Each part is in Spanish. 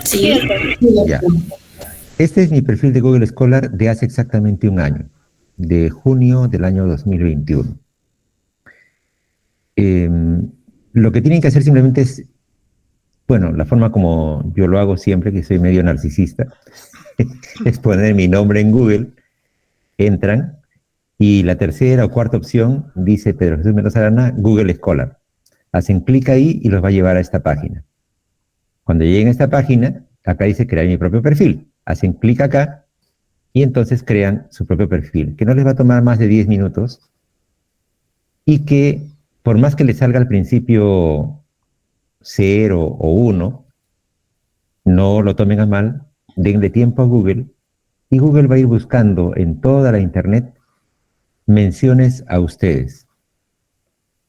Sí. Ya. Este es mi perfil de Google Scholar de hace exactamente un año, de junio del año 2021. Lo que tienen que hacer simplemente es, bueno, la forma como yo lo hago siempre, que soy medio narcisista, es poner mi nombre en Google, entran, y la tercera o cuarta opción dice Pedro Jesús Mendoza Arana, Google Scholar. Hacen clic ahí y los va a llevar a esta página. Cuando lleguen a esta página, acá dice crear mi propio perfil. Hacen clic acá y entonces crean su propio perfil, que no les va a tomar más de 10 minutos y que por más que les salga al principio 0 o 1, no lo tomen a mal, denle tiempo a Google y Google va a ir buscando en toda la internet menciones a ustedes,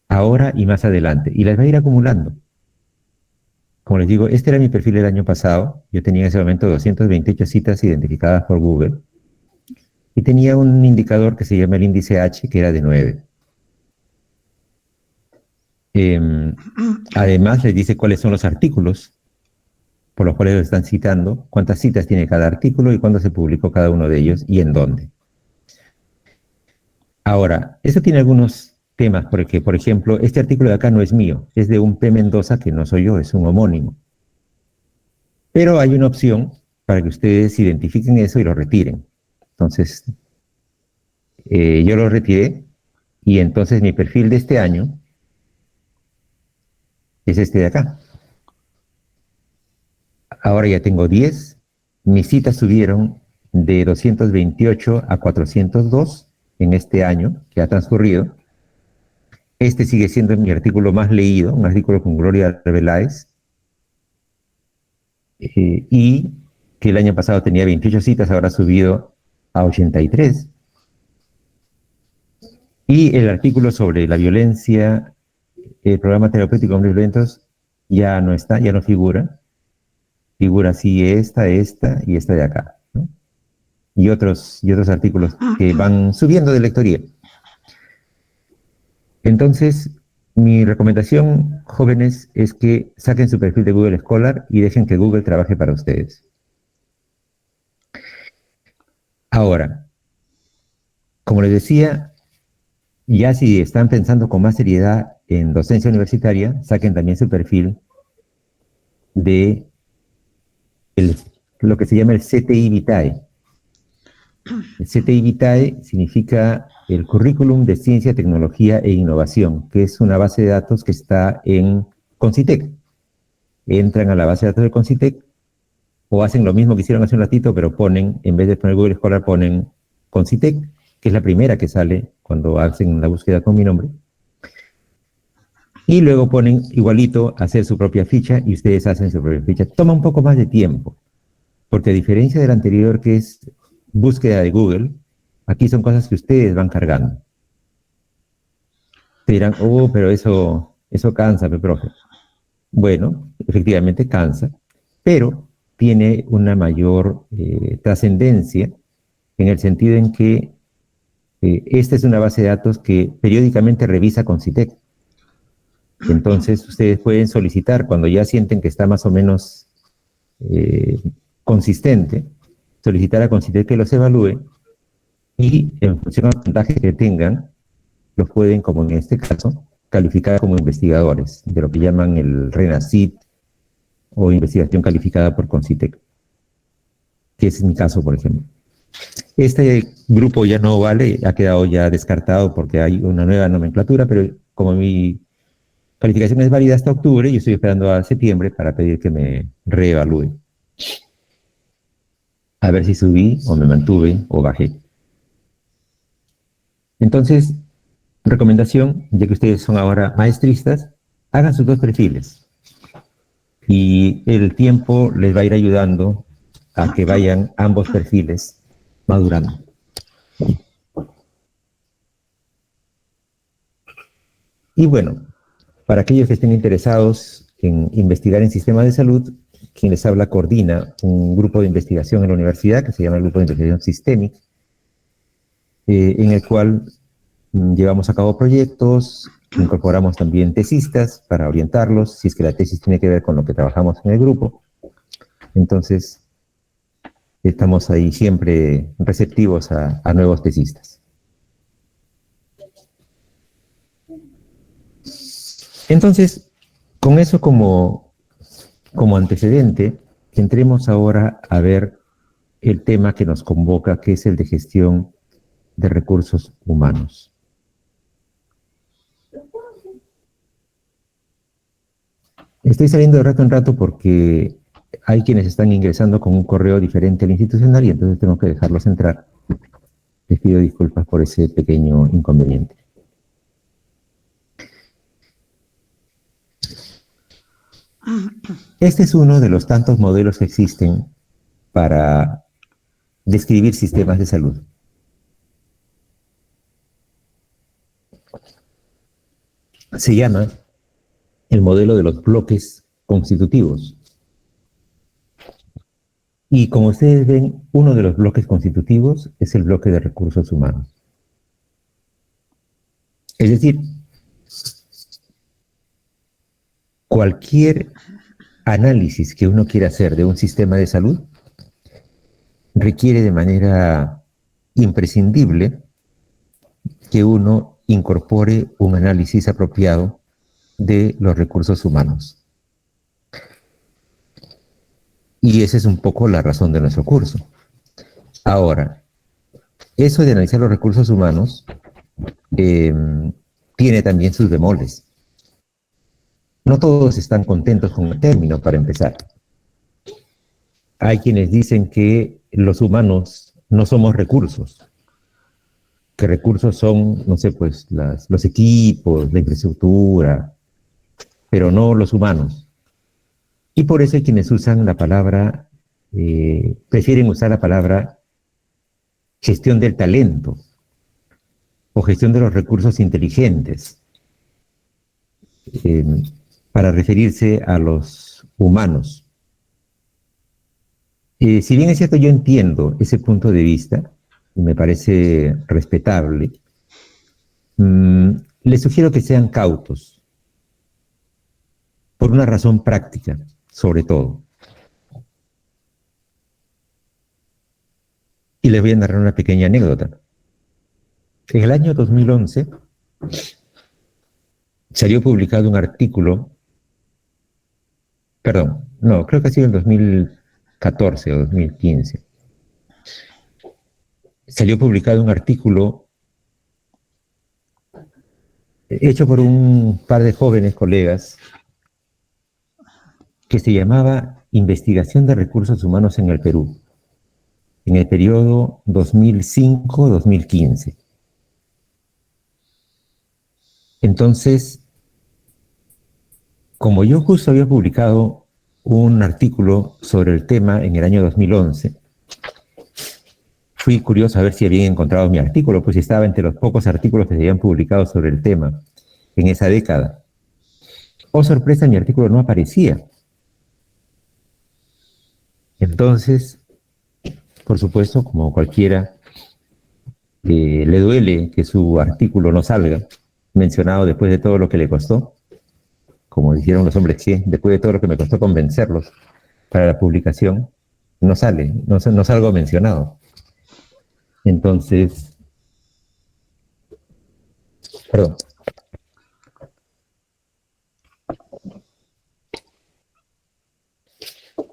ahora y más adelante, y las va a ir acumulando. Como les digo, este era mi perfil del año pasado, yo tenía en ese momento 228 citas identificadas por Google, y tenía un indicador que se llama el índice H, que era de 9. Además, les dice cuáles son los artículos por los cuales lo están citando, cuántas citas tiene cada artículo y cuándo se publicó cada uno de ellos y en dónde. Ahora, eso tiene algunos temas, porque, por ejemplo, este artículo de acá no es mío, es de un P. Mendoza, que no soy yo, es un homónimo. Pero hay una opción para que ustedes identifiquen eso y lo retiren. Entonces, yo lo retiré y entonces mi perfil de este año es este de acá. Ahora ya tengo 10. Mis citas subieron de 228 a 402 en este año que ha transcurrido. Este sigue siendo mi artículo más leído, un artículo con Gloria Arbeláez, y que el año pasado tenía 28 citas, ahora ha subido a 83. Y el artículo sobre la violencia, el programa terapéutico de hombres violentos, ya no está, ya no figura. Figura así esta y esta de acá, ¿no? Y otros artículos que van subiendo de lectoría. Entonces, mi recomendación, jóvenes, es que saquen su perfil de Google Scholar y dejen que Google trabaje para ustedes. Ahora, como les decía, ya si están pensando con más seriedad en docencia universitaria, saquen también su perfil de lo que se llama el CTI Vitae. El CTI Vitae significa el Currículum de Ciencia, Tecnología e Innovación, que es una base de datos que está en Concitec. Entran a la base de datos de Concitec o hacen lo mismo que hicieron hace un ratito, pero ponen, en vez de poner Google Scholar, ponen Concitec, que es la primera que sale cuando hacen la búsqueda con mi nombre. Y luego ponen igualito hacer su propia ficha y ustedes hacen su propia ficha. Toma un poco más de tiempo, porque a diferencia del anterior, que es búsqueda de Google, aquí son cosas que ustedes van cargando. Te dirán, oh, pero eso cansa, profe. Bueno, efectivamente cansa, pero tiene una mayor trascendencia en el sentido en que esta es una base de datos que periódicamente revisa Concitec. Entonces, ustedes pueden solicitar, cuando ya sienten que está más o menos consistente, solicitar a Concitec que los evalúe y en función al puntaje que tengan, los pueden, como en este caso, calificar como investigadores, de lo que llaman el RENACIT o investigación calificada por Concitec, que es mi caso, por ejemplo. Este grupo ya no vale, ha quedado ya descartado porque hay una nueva nomenclatura, pero como mi calificación es válida hasta octubre, yo estoy esperando a septiembre para pedir que me reevalúen. A ver si subí o me mantuve o bajé. Entonces, recomendación, ya que ustedes son ahora maestristas, hagan sus dos perfiles. Y el tiempo les va a ir ayudando a que vayan ambos perfiles madurando. Y bueno, para aquellos que estén interesados en investigar en sistemas de salud, quien les habla coordina un grupo de investigación en la universidad que se llama el Grupo de Investigación Systemic, en el cual llevamos a cabo proyectos, incorporamos también tesistas para orientarlos, si es que la tesis tiene que ver con lo que trabajamos en el grupo. Entonces, estamos ahí siempre receptivos a nuevos tesistas. Entonces, con eso como antecedente, entremos ahora a ver el tema que nos convoca, que es el de gestión de recursos humanos. Estoy saliendo de rato en rato porque hay quienes están ingresando con un correo diferente al institucional y entonces tengo que dejarlos entrar. Les pido disculpas por ese pequeño inconveniente. Este es uno de los tantos modelos que existen para describir sistemas de salud. Se llama el modelo de los bloques constitutivos. Y como ustedes ven, uno de los bloques constitutivos es el bloque de recursos humanos. Es decir, cualquier análisis que uno quiera hacer de un sistema de salud requiere de manera imprescindible que uno incorpore un análisis apropiado de los recursos humanos. Y esa es un poco la razón de nuestro curso. Ahora, eso de analizar los recursos humanos tiene también sus bemoles. No todos están contentos con el término, para empezar. Hay quienes dicen que los humanos no somos recursos, que recursos son, no sé, pues los equipos, la infraestructura, pero no los humanos. Y por eso hay quienes usan la palabra, prefieren usar la palabra gestión del talento o gestión de los recursos inteligentes para referirse a los humanos. Si bien es cierto, yo entiendo ese punto de vista, y me parece respetable, les sugiero que sean cautos, por una razón práctica, sobre todo. Y les voy a narrar una pequeña anécdota. En el año 2011 salió publicado un artículo, perdón, no, creo que ha sido en 2014 o 2015. Salió publicado un artículo hecho por un par de jóvenes colegas que se llamaba Investigación de Recursos Humanos en el Perú, en el periodo 2005-2015. Entonces, como yo justo había publicado un artículo sobre el tema en el año 2011, fui curioso a ver si habían encontrado mi artículo, pues estaba entre los pocos artículos que se habían publicado sobre el tema en esa década. Oh, sorpresa, mi artículo no aparecía. Entonces, por supuesto, como cualquiera, le duele que su artículo no salga mencionado después de todo lo que le costó, como dijeron los hombres que después de todo lo que me costó convencerlos para la publicación, no sale, no salgo mencionado. Entonces, perdón.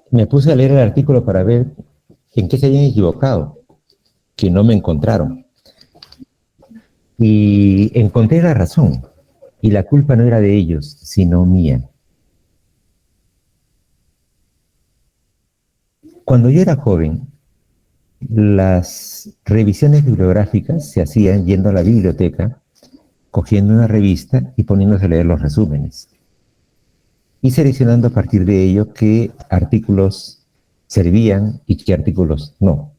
Me puse a leer el artículo para ver en qué se habían equivocado, que no me encontraron. Y encontré la razón, y la culpa no era de ellos, sino mía. Cuando yo era joven, las revisiones bibliográficas se hacían yendo a la biblioteca, cogiendo una revista y poniéndose a leer los resúmenes. Y seleccionando a partir de ello qué artículos servían y qué artículos no.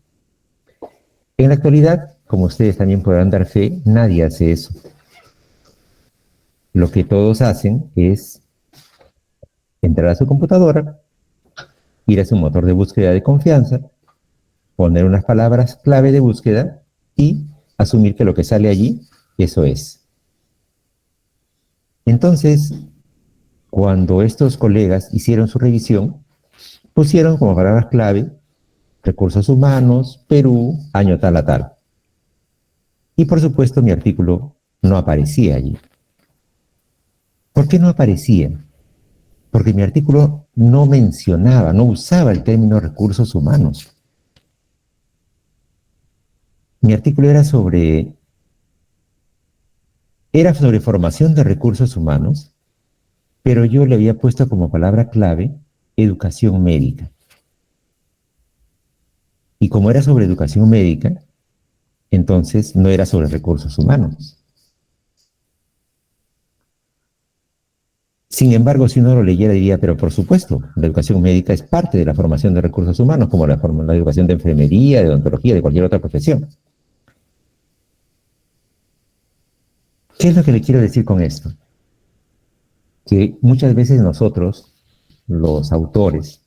En la actualidad, como ustedes también podrán dar fe, nadie hace eso. Lo que todos hacen es entrar a su computadora, ir a su motor de búsqueda de confianza, poner unas palabras clave de búsqueda y asumir que lo que sale allí, eso es. Entonces, cuando estos colegas hicieron su revisión, pusieron como palabras clave recursos humanos, Perú, año tal a tal. Y por supuesto mi artículo no aparecía allí. ¿Por qué no aparecía? Porque mi artículo no mencionaba, no usaba el término recursos humanos. Mi artículo era sobre formación de recursos humanos, pero yo le había puesto como palabra clave educación médica. Y como era sobre educación médica, entonces no era sobre recursos humanos. Sin embargo, si uno lo leyera diría, pero por supuesto, la educación médica es parte de la formación de recursos humanos, como la educación de enfermería, de odontología, de cualquier otra profesión. ¿Qué es lo que le quiero decir con esto? Que muchas veces nosotros, los autores,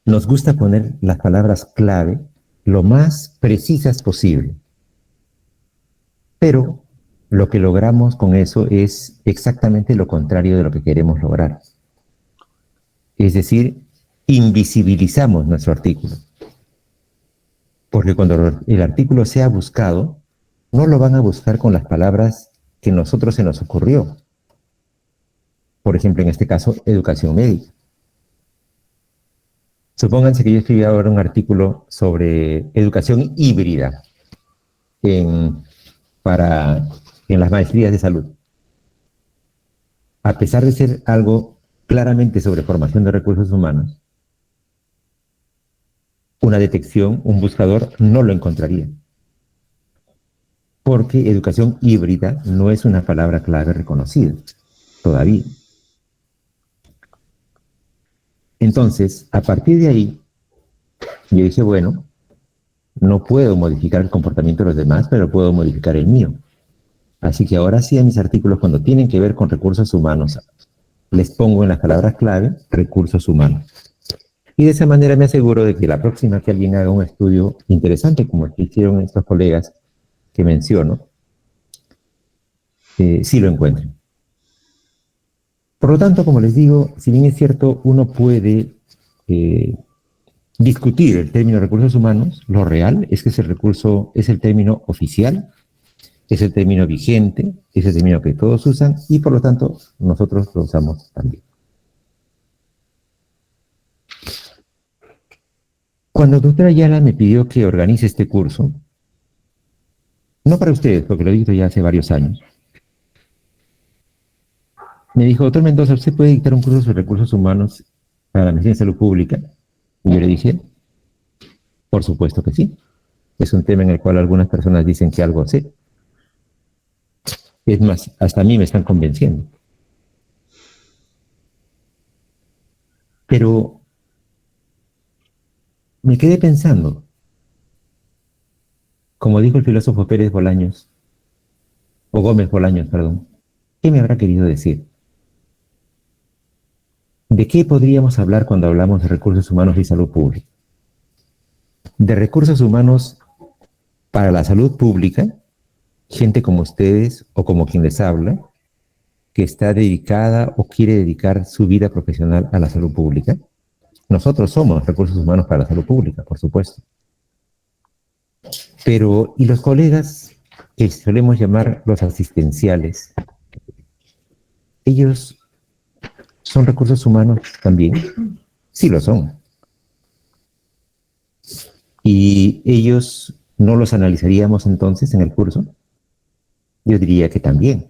nos gusta poner las palabras clave lo más precisas posible. Pero lo que logramos con eso es exactamente lo contrario de lo que queremos lograr. Es decir, invisibilizamos nuestro artículo. Porque cuando el artículo sea buscado, no lo van a buscar con las palabras que a nosotros se nos ocurrió. Por ejemplo, en este caso, educación médica. Supónganse que yo escribí ahora un artículo sobre educación híbrida en, en las maestrías de salud. A pesar de ser algo claramente sobre formación de recursos humanos, una detección, un buscador, no lo encontraría. Porque educación híbrida no es una palabra clave reconocida todavía. Entonces, a partir de ahí, yo dije, bueno, no puedo modificar el comportamiento de los demás, pero puedo modificar el mío. Así que ahora sí, en mis artículos, cuando tienen que ver con recursos humanos, les pongo en las palabras clave recursos humanos. Y de esa manera me aseguro de que la próxima que alguien haga un estudio interesante, como el que hicieron estos colegas que menciono, sí lo encuentren. Por lo tanto, como les digo, si bien es cierto, uno puede discutir el término recursos humanos, lo real es que ese recurso es el término oficial, es el término vigente, es el término que todos usan y por lo tanto nosotros lo usamos también. Cuando el doctor Ayala me pidió que organice este curso, no para ustedes, porque lo he dicho ya hace varios años, me dijo, doctor Mendoza, ¿usted puede dictar un curso sobre recursos humanos para la medicina de salud pública? Y yo le dije, por supuesto que sí. Es un tema en el cual algunas personas dicen que algo sé. Es más, hasta a mí me están convenciendo. Pero me quedé pensando, como dijo el filósofo Pérez Bolaños, o Gómez Bolaños, perdón, ¿qué me habrá querido decir? ¿De qué podríamos hablar cuando hablamos de recursos humanos y salud pública? De recursos humanos para la salud pública, gente como ustedes o como quien les habla, que está dedicada o quiere dedicar su vida profesional a la salud pública. Nosotros somos recursos humanos para la salud pública, por supuesto. Pero, ¿y los colegas que solemos llamar los asistenciales? ¿Ellos son recursos humanos también? Sí lo son. ¿Y ellos no los analizaríamos entonces en el curso? Yo diría que también.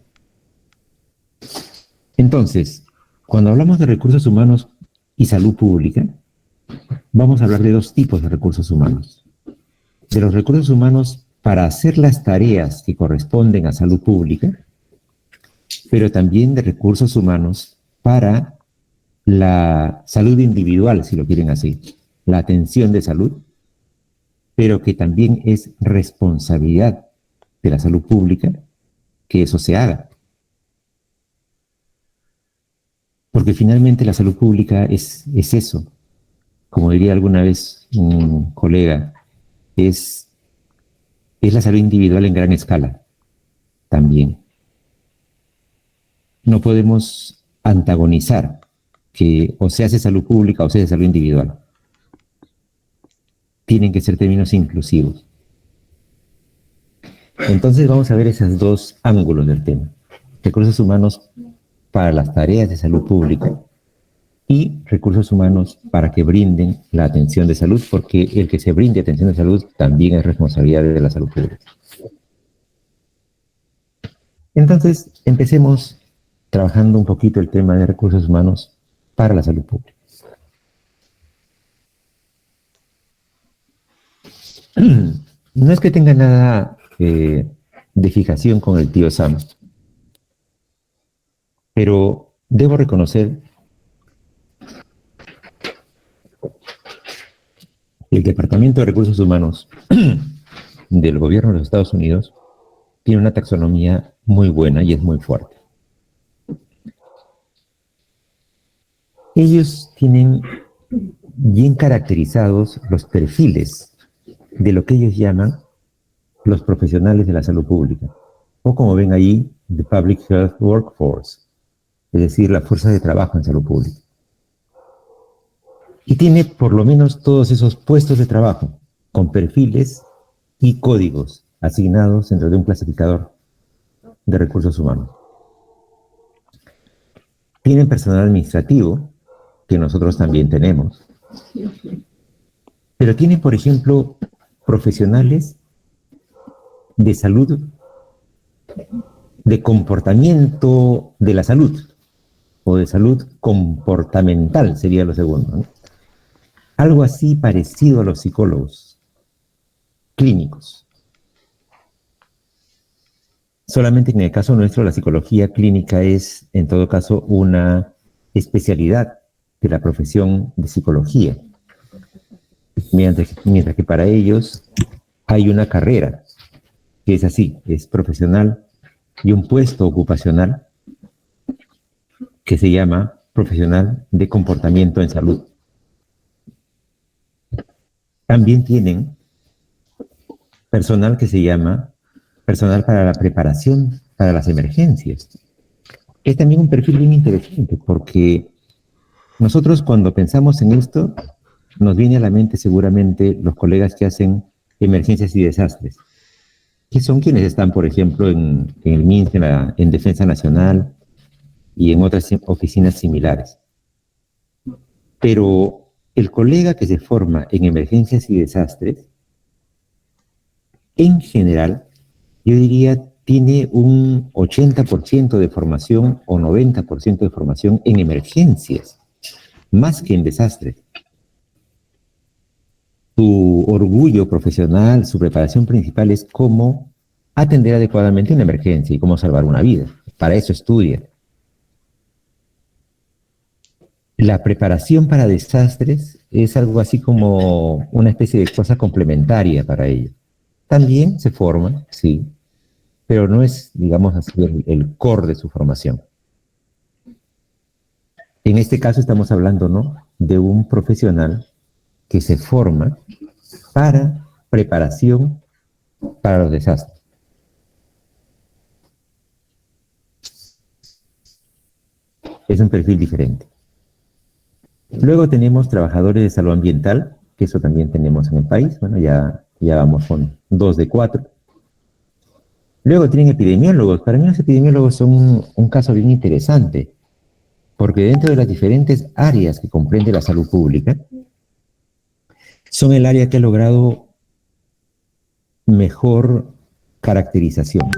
Entonces, cuando hablamos de recursos humanos y salud pública, vamos a hablar de dos tipos de recursos humanos. De los recursos humanos para hacer las tareas que corresponden a salud pública, pero también de recursos humanos para la salud individual, si lo quieren así, la atención de salud, pero que también es responsabilidad de la salud pública que eso se haga. Porque finalmente la salud pública es eso. Como diría alguna vez un colega, es la salud individual en gran escala también. No podemos antagonizar que o se hace salud pública o se hace salud individual. Tienen que ser términos inclusivos. Entonces vamos a ver esos dos ángulos del tema. Recursos humanos para las tareas de salud pública y recursos humanos para que brinden la atención de salud, porque el que se brinde atención de salud también es responsabilidad de la salud pública. Entonces, empecemos trabajando un poquito el tema de recursos humanos para la salud pública. No es que tenga nada de fijación con el tío Sam, pero debo reconocer que el Departamento de Recursos Humanos del Gobierno de los Estados Unidos tiene una taxonomía muy buena y es muy fuerte. Ellos tienen bien caracterizados los perfiles de lo que ellos llaman los profesionales de la salud pública, o como ven ahí, the Public Health Workforce, es decir, la fuerza de trabajo en salud pública. Y tiene por lo menos todos esos puestos de trabajo con perfiles y códigos asignados dentro de un clasificador de recursos humanos. Tienen personal administrativo, que nosotros también tenemos, pero tienen, por ejemplo, profesionales de salud, de comportamiento de la salud, o de salud comportamental sería lo segundo, ¿no? Algo así parecido a los psicólogos clínicos. Solamente que en el caso nuestro la psicología clínica es, en todo caso, una especialidad de la profesión de psicología, mientras que para ellos hay una carrera que es así, es profesional, y un puesto ocupacional que se llama profesional de comportamiento en salud. También tienen personal que se llama personal para la preparación para las emergencias. Es también un perfil bien interesante porque nosotros cuando pensamos en esto nos viene a la mente seguramente los colegas que hacen emergencias y desastres, que son quienes están, por ejemplo, en el MINSA, en Defensa Nacional y en otras oficinas similares. Pero el colega que se forma en emergencias y desastres, en general, yo diría, tiene un 80% de formación o 90% de formación en emergencias, más que en desastres. Su orgullo profesional, su preparación principal es cómo atender adecuadamente una emergencia y cómo salvar una vida. Para eso estudia. La preparación para desastres es algo así como una especie de cosa complementaria para ellos. También se forman, sí, pero no es, digamos así, el core de su formación. En este caso estamos hablando, ¿no?, de un profesional que se forma para preparación para los desastres. Es un perfil diferente. Luego tenemos trabajadores de salud ambiental, que eso también tenemos en el país. Bueno, ya vamos con 2 de 4. Luego tienen epidemiólogos. Para mí los epidemiólogos son un caso bien interesante, porque dentro de las diferentes áreas que comprende la salud pública, son el área que ha logrado mejor caracterización.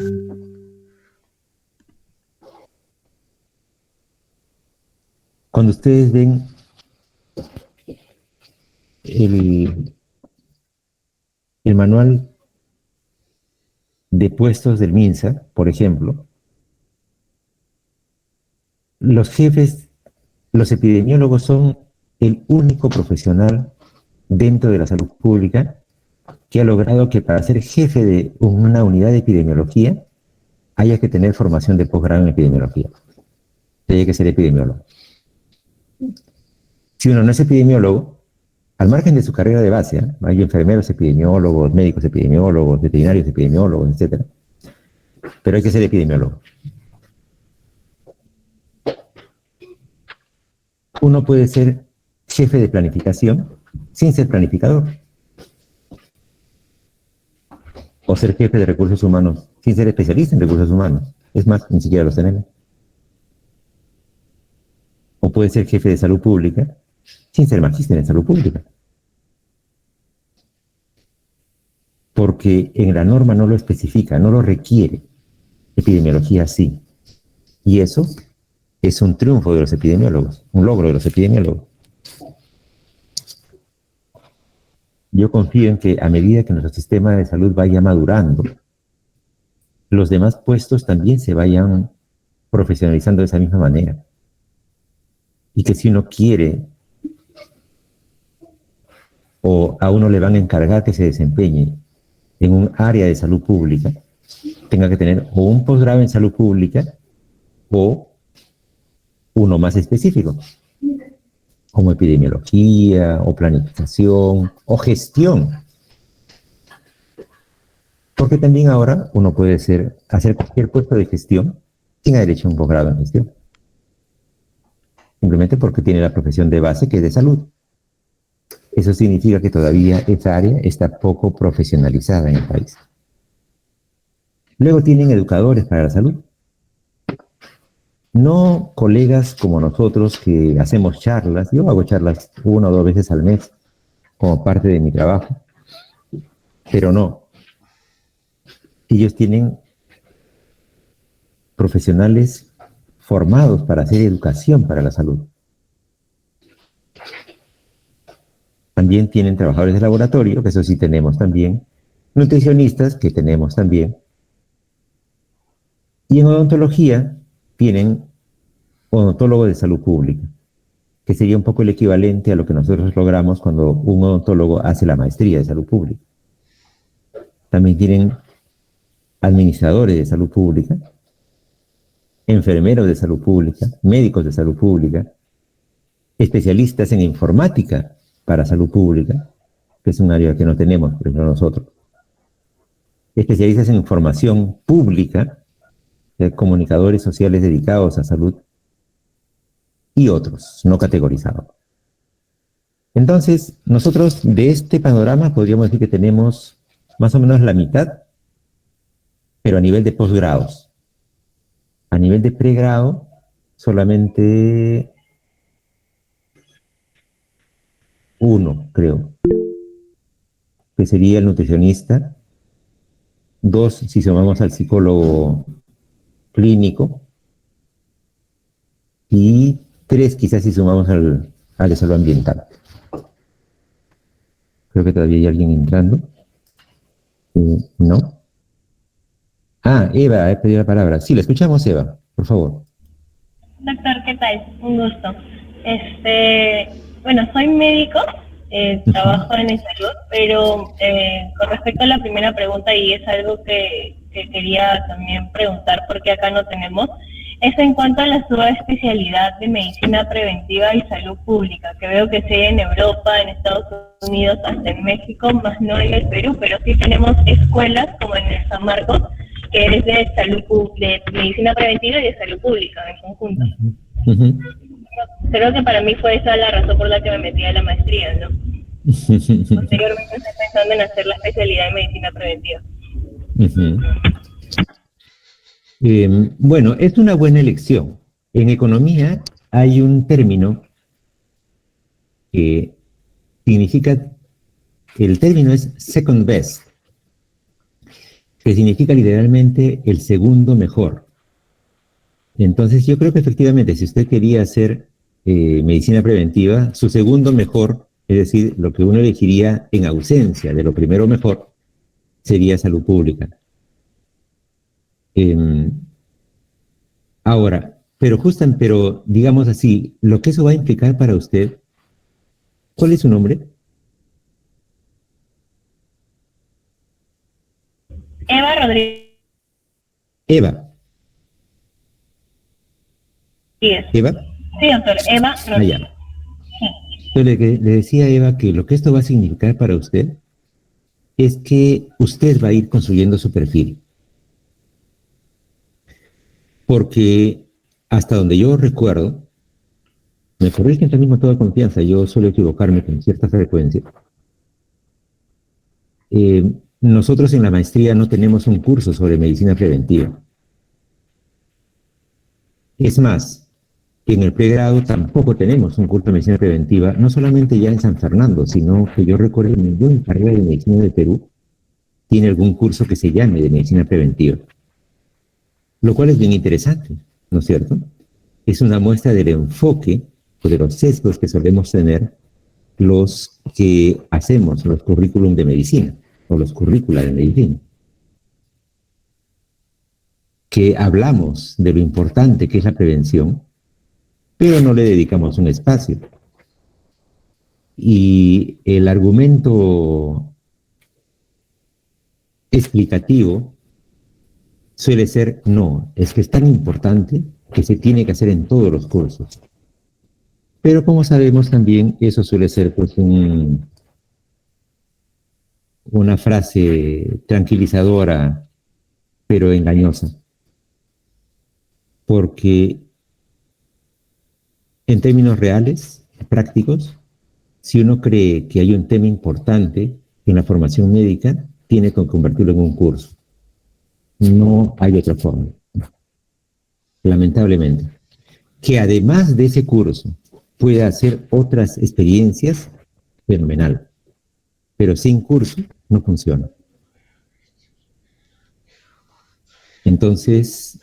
Cuando ustedes ven el manual de puestos del MINSA, por ejemplo, los jefes, los epidemiólogos son el único profesional dentro de la salud pública que ha logrado que para ser jefe de una unidad de epidemiología haya que tener formación de posgrado en epidemiología. Haya que ser epidemiólogo. Si uno no es epidemiólogo, al margen de su carrera de base, hay enfermeros epidemiólogos, médicos epidemiólogos, veterinarios epidemiólogos, etc. Pero hay que ser epidemiólogo. Uno puede ser jefe de planificación sin ser planificador, o ser jefe de recursos humanos sin ser especialista en recursos humanos. Es más, ni siquiera los tenemos. O puede ser jefe de salud pública sin ser magíster en salud pública. Porque en la norma no lo especifica, no lo requiere. Epidemiología sí. Y eso es un triunfo de los epidemiólogos, un logro de los epidemiólogos. Yo confío en que a medida que nuestro sistema de salud vaya madurando, los demás puestos también se vayan profesionalizando de esa misma manera. Y que si uno quiere o a uno le van a encargar que se desempeñe en un área de salud pública, tenga que tener o un posgrado en salud pública o uno más específico, como epidemiología o planificación o gestión. Porque también ahora uno puede hacer cualquier puesto de gestión sin haber hecho un posgrado en gestión. Simplemente porque tiene la profesión de base que es de salud. Eso significa que todavía esa área está poco profesionalizada en el país. Luego tienen educadores para la salud. No colegas como nosotros que hacemos charlas. Yo hago charlas 1 o 2 veces al mes como parte de mi trabajo. Pero no. Ellos tienen profesionales formados para hacer educación para la salud. También tienen trabajadores de laboratorio, que eso sí tenemos también, nutricionistas, que tenemos también, y en odontología tienen odontólogo de salud pública, que sería un poco el equivalente a lo que nosotros logramos cuando un odontólogo hace la maestría de salud pública. También tienen administradores de salud pública, enfermeros de salud pública, médicos de salud pública, especialistas en informática para salud pública, que es un área que no tenemos, por ejemplo, nosotros. Especialistas en información pública, comunicadores sociales dedicados a salud, y otros, no categorizados. Entonces, nosotros de este panorama podríamos decir que tenemos más o menos la mitad, pero a nivel de posgrados. A nivel de pregrado, solamente 1, creo, que sería el nutricionista, 2 si sumamos al psicólogo clínico, y 3 quizás si sumamos al de salud ambiental. Creo que todavía hay alguien entrando. ¿No? Ah, Eva, he pedido la palabra. Sí, la escuchamos, Eva, por favor. Doctor, ¿qué tal? Un gusto. Bueno, soy médico, trabajo en salud, pero con respecto a la primera pregunta, y es algo que quería también preguntar porque acá no tenemos, es en cuanto a la subespecialidad de medicina preventiva y salud pública, que veo que se hay en Europa, en Estados Unidos, hasta en México, más no en el Perú, pero sí tenemos escuelas como en el San Marcos, que es de de medicina preventiva y de salud pública en conjunto. Creo que para mí fue esa la razón por la que me metí a la maestría, ¿no? Posteriormente estoy pensando en hacer la especialidad en medicina preventiva. Bueno, es una buena elección. En economía hay un término que significa, el término es second best, que significa literalmente el segundo mejor. Entonces yo creo que efectivamente si usted quería hacer medicina preventiva, su segundo mejor, es decir, lo que uno elegiría en ausencia de lo primero mejor, sería salud pública. Ahora, pero digamos así, lo que eso va a implicar para usted, ¿cuál es su nombre? Eva Rodríguez. Eva. ¿Eva? Sí, doctor, Eva Rodríguez. Ah, ya. Entonces, le decía a Eva que lo que esto va a significar para usted es que usted va a ir construyendo su perfil. Porque hasta donde yo recuerdo, Me corrigen también con toda confianza, yo suelo equivocarme con cierta frecuencia. Nosotros en la maestría no tenemos un curso sobre medicina preventiva. Es más, en el pregrado tampoco tenemos un curso de medicina preventiva, no solamente ya en San Fernando, sino que yo recuerdo que ninguna carrera de medicina de Perú tiene algún curso que se llame de medicina preventiva. Lo cual es bien interesante, ¿no es cierto? Es una muestra del enfoque o de los sesgos que solemos tener los que hacemos los currículum de medicina o los currícula de medicina. Que hablamos de lo importante que es la prevención, pero no le dedicamos un espacio. Y el argumento explicativo suele ser, no, es que es tan importante que se tiene que hacer en todos los cursos. Pero como sabemos también, eso suele ser pues una frase tranquilizadora, pero engañosa. Porque en términos reales, prácticos, si uno cree que hay un tema importante en la formación médica, tiene que convertirlo en un curso. No hay otra forma. Lamentablemente. Que además de ese curso pueda hacer otras experiencias, fenomenal. Pero sin curso no funciona. Entonces,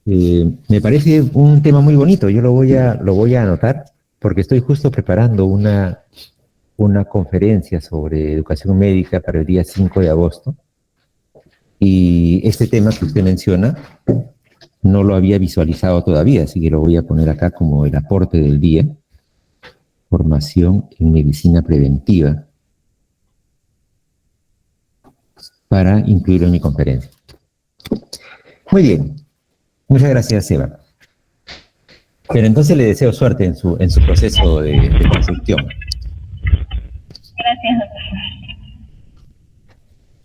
me parece un tema muy bonito. Yo lo voy a anotar porque estoy justo preparando una conferencia sobre educación médica para el día 5 de agosto. Y este tema que usted menciona no lo había visualizado todavía, así que lo voy a poner acá como el aporte del día. Formación en medicina preventiva para incluirlo en mi conferencia. Muy bien. Muchas gracias, Eva. Pero entonces le deseo suerte en su proceso de construcción. Gracias, doctor.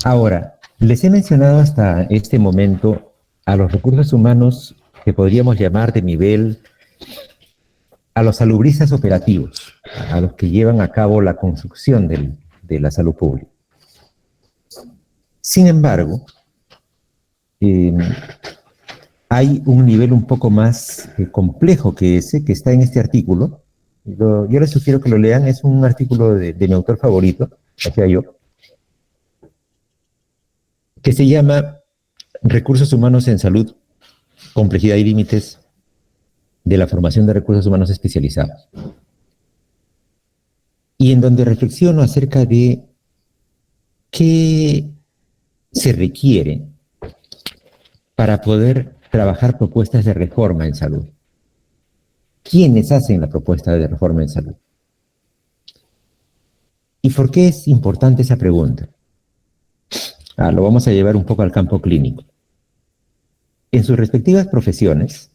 Ahora, les he mencionado hasta este momento a los recursos humanos que podríamos llamar de nivel a los salubristas operativos, a los que llevan a cabo la construcción de la salud pública. Sin embargo, hay un nivel un poco más complejo que ese, que está en este artículo. Yo les sugiero que lo lean, es un artículo de mi autor favorito, o sea yo, que se llama Recursos Humanos en Salud, Complejidad y Límites de la Formación de Recursos Humanos Especializados. Y en donde reflexiono acerca de qué se requiere para poder trabajar propuestas de reforma en salud. ¿Quiénes hacen la propuesta de reforma en salud? ¿Y por qué es importante esa pregunta? Lo vamos a llevar un poco al campo clínico. En sus respectivas profesiones,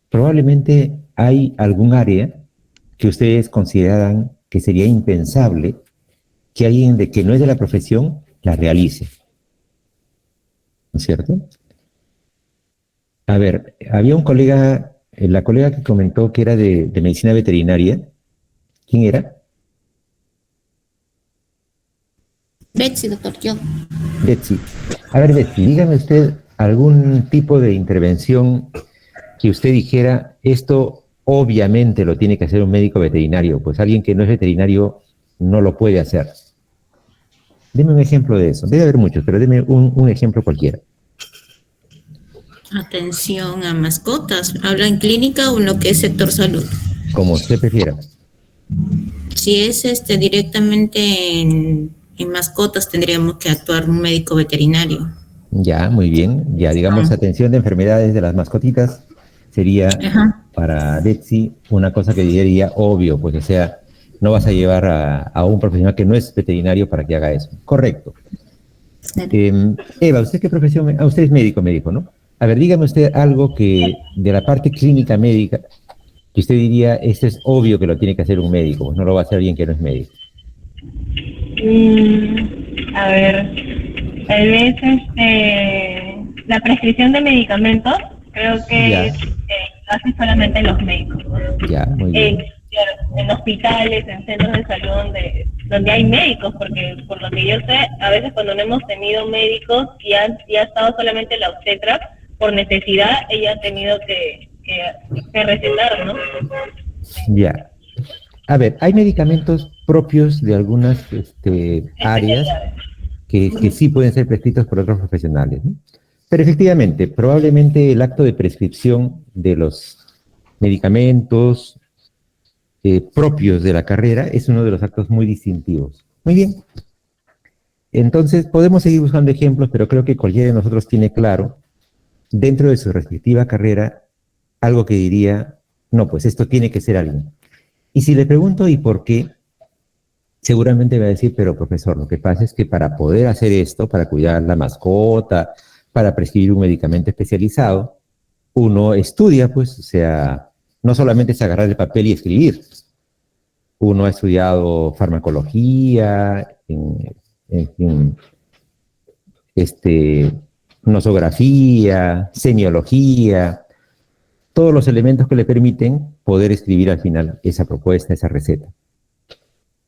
probablemente hay algún área que ustedes consideran que sería impensable que alguien que no es de la profesión la realice. ¿No es cierto? A ver, había un colega, la colega que comentó que era de medicina veterinaria. ¿Quién era? Betsy, doctor, yo. Betsy. A ver, Betsy, dígame usted algún tipo de intervención que usted dijera, esto obviamente lo tiene que hacer un médico veterinario, pues alguien que no es veterinario no lo puede hacer. Deme un ejemplo de eso. Debe haber muchos, pero deme un ejemplo cualquiera. Atención a mascotas. ¿Habla en clínica o en lo que es sector salud? Como usted prefiera. Si es directamente en mascotas, tendríamos que actuar un médico veterinario. Ya, muy bien. Ya, digamos, atención de enfermedades de las mascotitas sería para Betsy una cosa que diría obvio, pues, o sea, no vas a llevar a un profesional que no es veterinario para que haga eso. Correcto. Eva, ¿usted qué profesión? Usted es médico, me dijo, ¿no? A ver, dígame usted algo que de la parte clínica médica, que usted diría, esto es obvio que lo tiene que hacer un médico, pues no lo va a hacer alguien que no es médico. A ver, tal vez la prescripción de medicamentos, creo que es así solamente los médicos. Ya, muy bien. En hospitales, en centros de salud donde hay médicos, porque por lo que yo sé, a veces cuando no hemos tenido médicos y ha estado solamente la obstetra, por necesidad ella ha tenido que recetar, ¿no? Ya. A ver, hay medicamentos propios de algunas áreas que sí pueden ser prescritos por otros profesionales, ¿no? Pero efectivamente, probablemente el acto de prescripción de los medicamentos propios de la carrera es uno de los actos muy distintivos. Muy bien. Entonces, podemos seguir buscando ejemplos, pero creo que cualquiera de nosotros tiene claro, dentro de su respectiva carrera, algo que diría, no, pues esto tiene que ser alguien. Y si le pregunto, ¿y por qué? Seguramente va a decir, pero profesor, lo que pasa es que para poder hacer esto, para cuidar la mascota, para prescribir un medicamento especializado, uno estudia, pues, o sea, no solamente es agarrar el papel y escribir. Uno ha estudiado farmacología, en nosografía, semiología, todos los elementos que le permiten poder escribir al final esa propuesta, esa receta,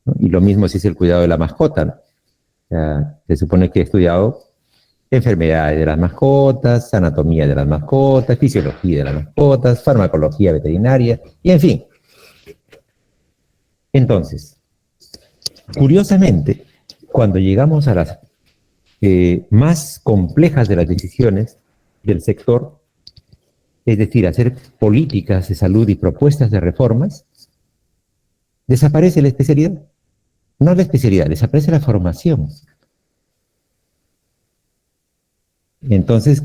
¿no? Y lo mismo si es el cuidado de la mascota, ¿no? O sea, se supone que he estudiado enfermedades de las mascotas, anatomía de las mascotas, fisiología de las mascotas, farmacología veterinaria, y en fin. Entonces, curiosamente, cuando llegamos a las más complejas de las decisiones del sector, es decir, hacer políticas de salud y propuestas de reformas, desaparece la especialidad. No la especialidad, desaparece la formación. Entonces,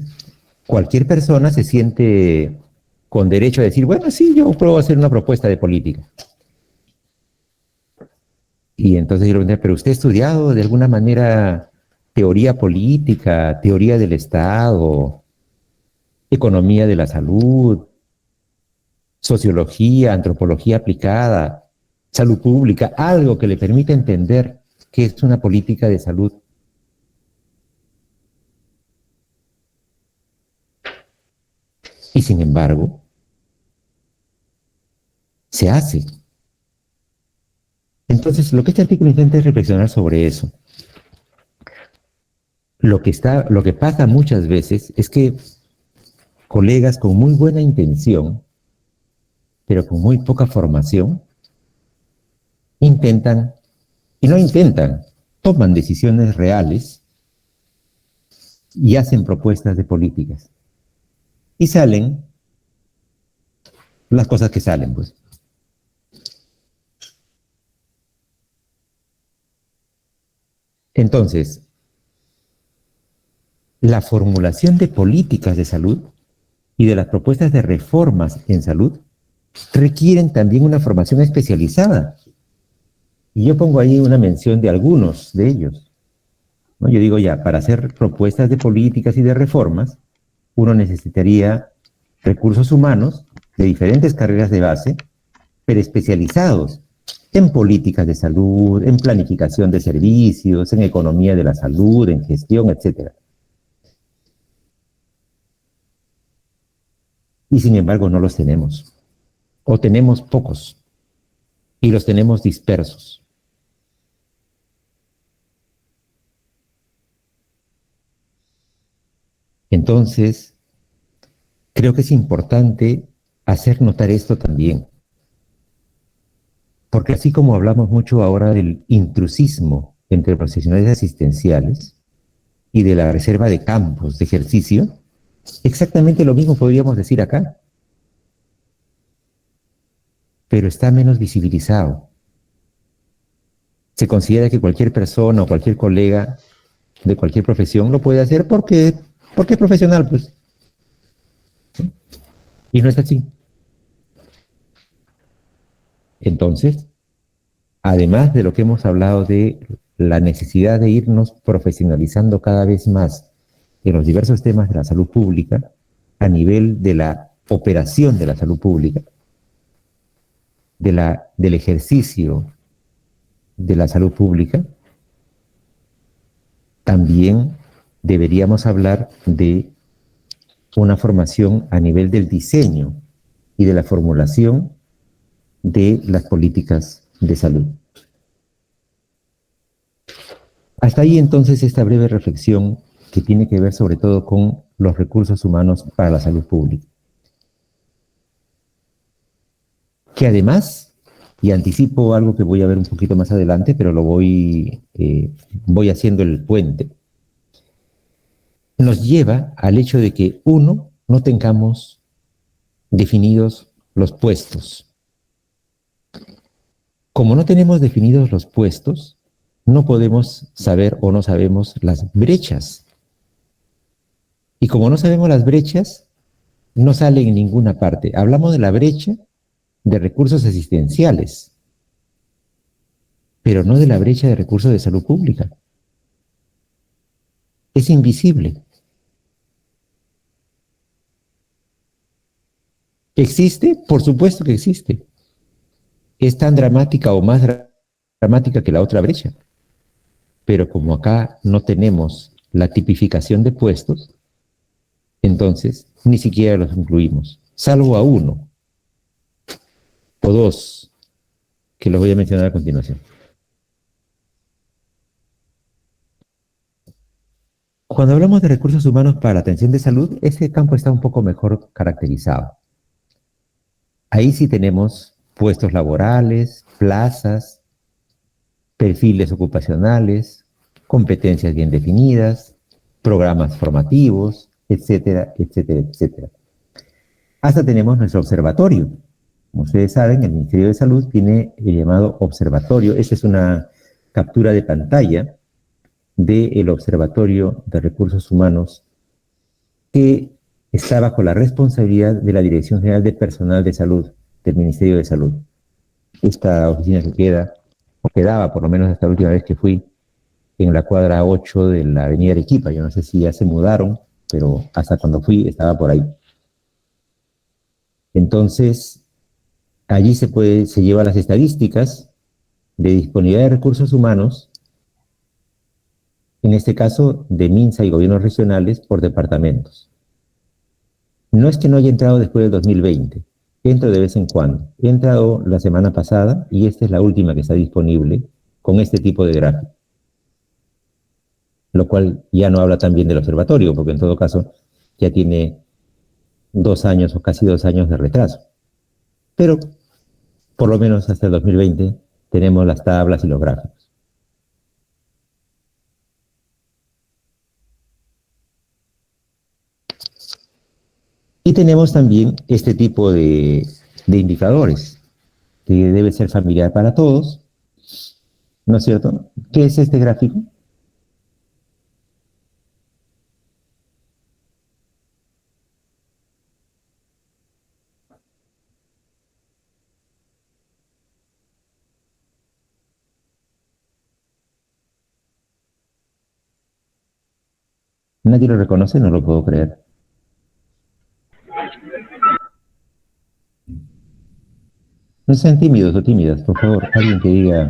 cualquier persona se siente con derecho a decir, bueno, sí, yo puedo hacer una propuesta de política. Y entonces yo le pregunté, ¿pero usted ha estudiado de alguna manera teoría política, teoría del Estado, economía de la salud, sociología, antropología aplicada, salud pública, algo que le permita entender qué es una política de salud? Y sin embargo, se hace. Entonces, lo que este artículo intenta es reflexionar sobre eso. Lo que pasa muchas veces es que colegas con muy buena intención, pero con muy poca formación, toman decisiones reales y hacen propuestas de políticas. Y salen las cosas que salen, pues. Entonces, la formulación de políticas de salud y de las propuestas de reformas en salud requieren también una formación especializada. Y yo pongo ahí una mención de algunos de ellos, ¿no? Yo digo ya, para hacer propuestas de políticas y de reformas, uno necesitaría recursos humanos de diferentes carreras de base, pero especializados en políticas de salud, en planificación de servicios, en economía de la salud, en gestión, etc. Y sin embargo no los tenemos, o tenemos pocos, y los tenemos dispersos. Entonces, creo que es importante hacer notar esto también, porque así como hablamos mucho ahora del intrusismo entre profesionales asistenciales y de la reserva de campos de ejercicio, exactamente lo mismo podríamos decir acá, pero está menos visibilizado. Se considera que cualquier persona o cualquier colega de cualquier profesión lo puede hacer porque es profesional, pues. Y no es así. Entonces, además de lo que hemos hablado de la necesidad de irnos profesionalizando cada vez más en los diversos temas de la salud pública, a nivel de la operación de la salud pública, del ejercicio de la salud pública, también deberíamos hablar de una formación a nivel del diseño y de la formulación de las políticas de salud. Hasta ahí entonces esta breve reflexión que tiene que ver sobre todo con los recursos humanos para la salud pública. Que además, y anticipo algo que voy a ver un poquito más adelante, pero lo voy haciendo el puente, nos lleva al hecho de que, uno, no tengamos definidos los puestos. Como no tenemos definidos los puestos, no podemos saber o no sabemos las brechas. Y como no sabemos las brechas, no sale en ninguna parte. Hablamos de la brecha de recursos asistenciales, pero no de la brecha de recursos de salud pública. Es invisible. ¿Existe? Por supuesto que existe. Es tan dramática o más dramática que la otra brecha. Pero como acá no tenemos la tipificación de puestos, entonces ni siquiera los incluimos, salvo a uno o dos, que los voy a mencionar a continuación. Cuando hablamos de recursos humanos para la atención de salud, ese campo está un poco mejor caracterizado. Ahí sí tenemos puestos laborales, plazas, perfiles ocupacionales, competencias bien definidas, programas formativos, etcétera, etcétera, etcétera. Hasta tenemos nuestro observatorio. Como ustedes saben, el Ministerio de Salud tiene el llamado observatorio. Esta es una captura de pantalla del Observatorio de Recursos Humanos que está bajo la responsabilidad de la Dirección General de Personal de Salud del Ministerio de Salud. Esta oficina que queda, o quedaba por lo menos hasta la última vez que fui, en la cuadra 8 de la avenida Arequipa. Yo no sé si ya se mudaron, pero hasta cuando fui estaba por ahí. Entonces, allí se llevan las estadísticas de disponibilidad de recursos humanos, en este caso de MINSA y gobiernos regionales por departamentos. No es que no haya entrado después del 2020, entro de vez en cuando. He entrado la semana pasada y esta es la última que está disponible con este tipo de gráfico. Lo cual ya no habla tan bien del observatorio, porque en todo caso ya tiene 2 años o casi 2 años de retraso. Pero por lo menos hasta el 2020 tenemos las tablas y los gráficos. Y tenemos también este tipo de indicadores, que debe ser familiar para todos, ¿no es cierto? ¿Qué es este gráfico? ¿Nadie lo reconoce? No lo puedo creer. No sean tímidos o tímidas, por favor, alguien que diga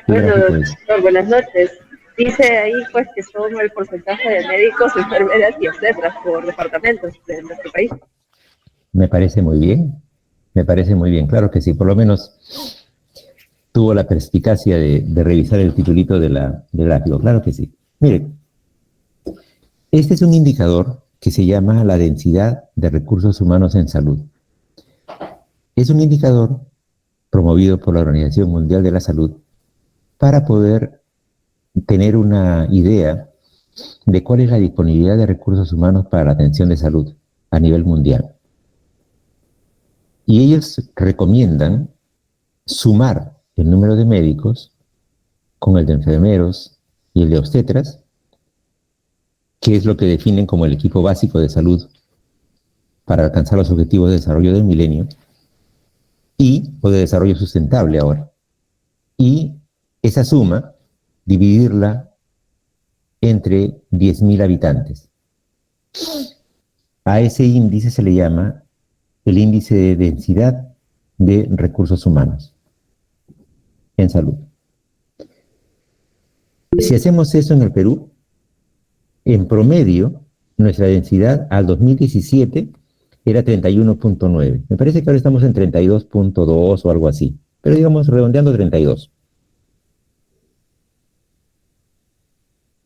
qué gráfico es. Doctor, buenas noches. Dice ahí pues que son el porcentaje de médicos, enfermeras y obstetras por departamentos de nuestro país. Me parece muy bien, claro que sí, por lo menos tuvo la perspicacia de revisar el titulito del gráfico, claro que sí. Miren, este es un indicador que se llama la densidad de recursos humanos en salud. Es un indicador promovido por la Organización Mundial de la Salud para poder tener una idea de cuál es la disponibilidad de recursos humanos para la atención de salud a nivel mundial. Y ellos recomiendan sumar el número de médicos con el de enfermeros y el de obstetras, que es lo que definen como el equipo básico de salud para alcanzar los objetivos de desarrollo del milenio, o de desarrollo sustentable ahora. Y esa suma, dividirla entre 10.000 habitantes. A ese índice se le llama el índice de densidad de recursos humanos en salud. Si hacemos eso en el Perú, en promedio, nuestra densidad al 2017 era 31.9. Me parece que ahora estamos en 32.2 o algo así. Pero digamos, redondeando 32.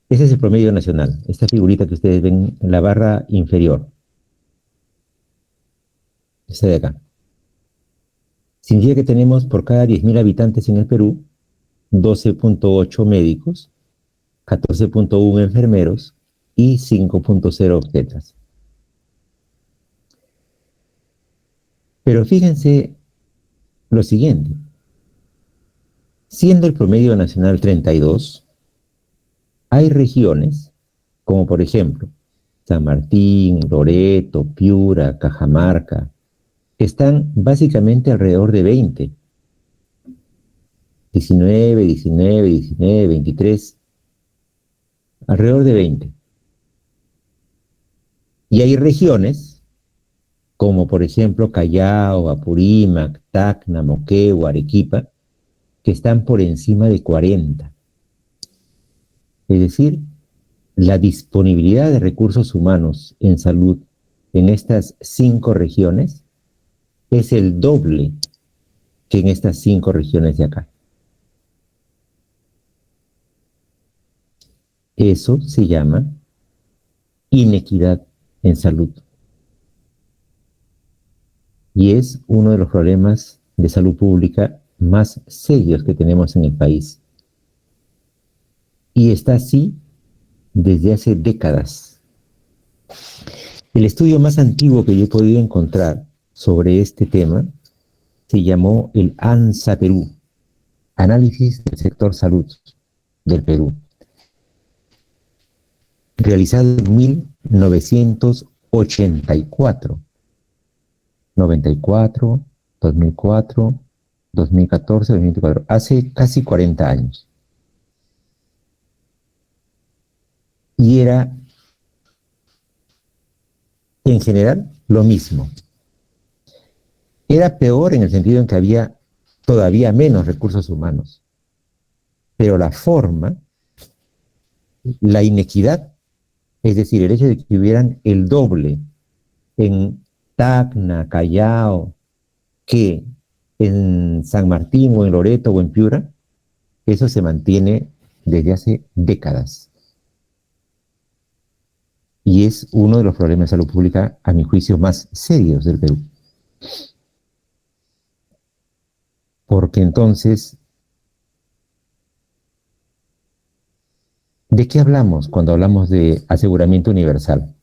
Ese es el promedio nacional. Esta figurita que ustedes ven en la barra inferior. Esta de acá. Significa que tenemos por cada 10.000 habitantes en el Perú 12.8 médicos, 14.1 enfermeros y 5.0 obstetras. Pero fíjense lo siguiente. Siendo el promedio nacional 32, hay regiones, como por ejemplo San Martín, Loreto, Piura, Cajamarca, que están básicamente alrededor de 20. 19, 19, 19, 23, alrededor de 20. Y hay regiones, como por ejemplo Callao, Apurímac, Tacna, Moquegua, Arequipa, que están por encima de 40. Es decir, la disponibilidad de recursos humanos en salud en estas 5 regiones es el doble que en estas 5 regiones de acá. Eso se llama inequidad en salud. Y es uno de los problemas de salud pública más serios que tenemos en el país. Y está así desde hace décadas. El estudio más antiguo que yo he podido encontrar sobre este tema se llamó el ANSA Perú, Análisis del Sector Salud del Perú, realizado en 1984, 94, 2004, 2014, 2024, hace casi 40 años. Y era, en general, lo mismo. Era peor en el sentido en que había todavía menos recursos humanos. Pero la forma, la inequidad, es decir, el hecho de que hubieran el doble en Tacna, Callao, que en San Martín o en Loreto o en Piura, eso se mantiene desde hace décadas. Y es uno de los problemas de salud pública, a mi juicio, más serios del Perú. Porque entonces, ¿de qué hablamos cuando hablamos de aseguramiento universal?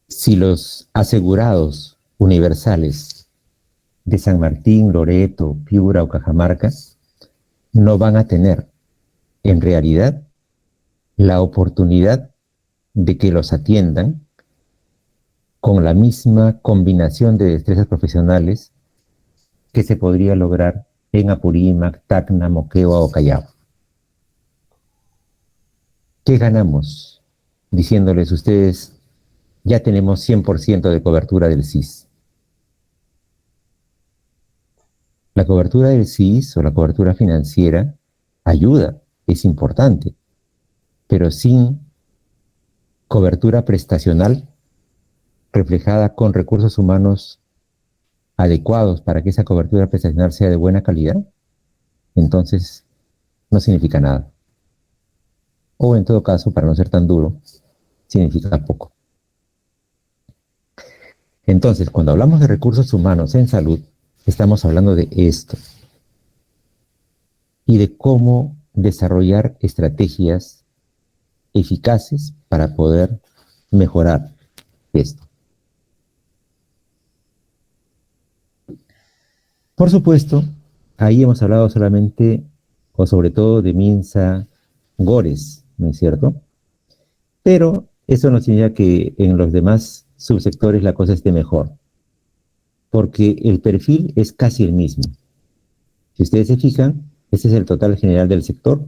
Si los asegurados universales de San Martín, Loreto, Piura o Cajamarca no van a tener, en realidad, la oportunidad de que los atiendan con la misma combinación de destrezas profesionales que se podría lograr en Apurímac, Tacna, Moquegua o Callao. ¿Qué ganamos diciéndoles ustedes, ya tenemos 100% de cobertura del SIS? La cobertura del SIS o la cobertura financiera ayuda, es importante, pero sin cobertura prestacional reflejada con recursos humanos adecuados para que esa cobertura prestacional sea de buena calidad, entonces no significa nada. O en todo caso, para no ser tan duro, significa poco. Entonces, cuando hablamos de recursos humanos en salud, estamos hablando de esto y de cómo desarrollar estrategias eficaces para poder mejorar esto. Por supuesto, ahí hemos hablado solamente o sobre todo de Minsa Gores, ¿no es cierto? Pero eso no significa que en los demás subsectores la cosa esté mejor, porque el perfil es casi el mismo. Si ustedes se fijan, este es el total general del sector.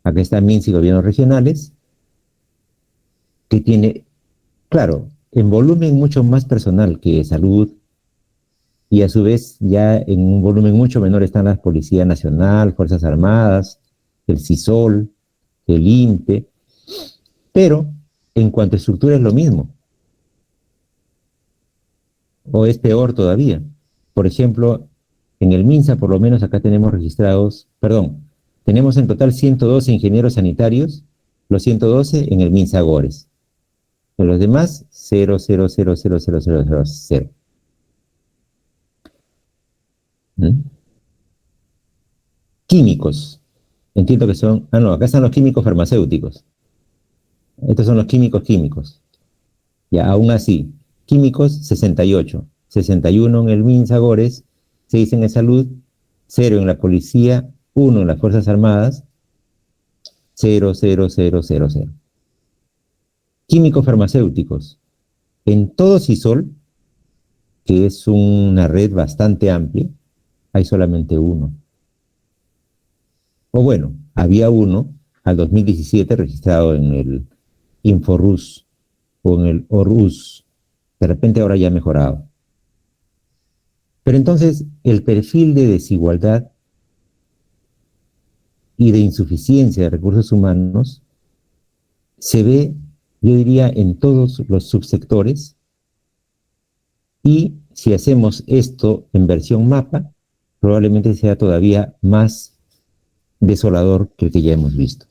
Acá está MINSA y gobiernos regionales, que tiene, claro, en volumen mucho más personal que salud, y a su vez ya en un volumen mucho menor están la Policía Nacional, Fuerzas Armadas, el CISOL, el INPE, pero en cuanto a estructura es lo mismo. o es peor todavía. Por ejemplo, en el MINSA, por lo menos acá tenemos registrados, perdón, tenemos en total 112 ingenieros sanitarios, los 112 en el MINSA Gores. En los demás, 0, 0, 0, 0, 0, 0, 0, 0. Químicos. Entiendo que son... Ah, no, acá están los químicos farmacéuticos. Estos son los químicos. Ya, aún así, químicos, 68. 61 en el MINSA Gores, 6 en el Salud, 0 en la Policía, 1 en las Fuerzas Armadas, 0, 0, 0, 0, 0. Químicos farmacéuticos. En todo CISOL, que es una red bastante amplia, hay solamente uno. O bueno, había uno al 2017 registrado en el Inforus o en el ORUS. De repente ahora ya ha mejorado. Pero entonces el perfil de desigualdad y de insuficiencia de recursos humanos se ve, yo diría, en todos los subsectores, y si hacemos esto en versión mapa, probablemente sea todavía más desolador que el que ya hemos visto.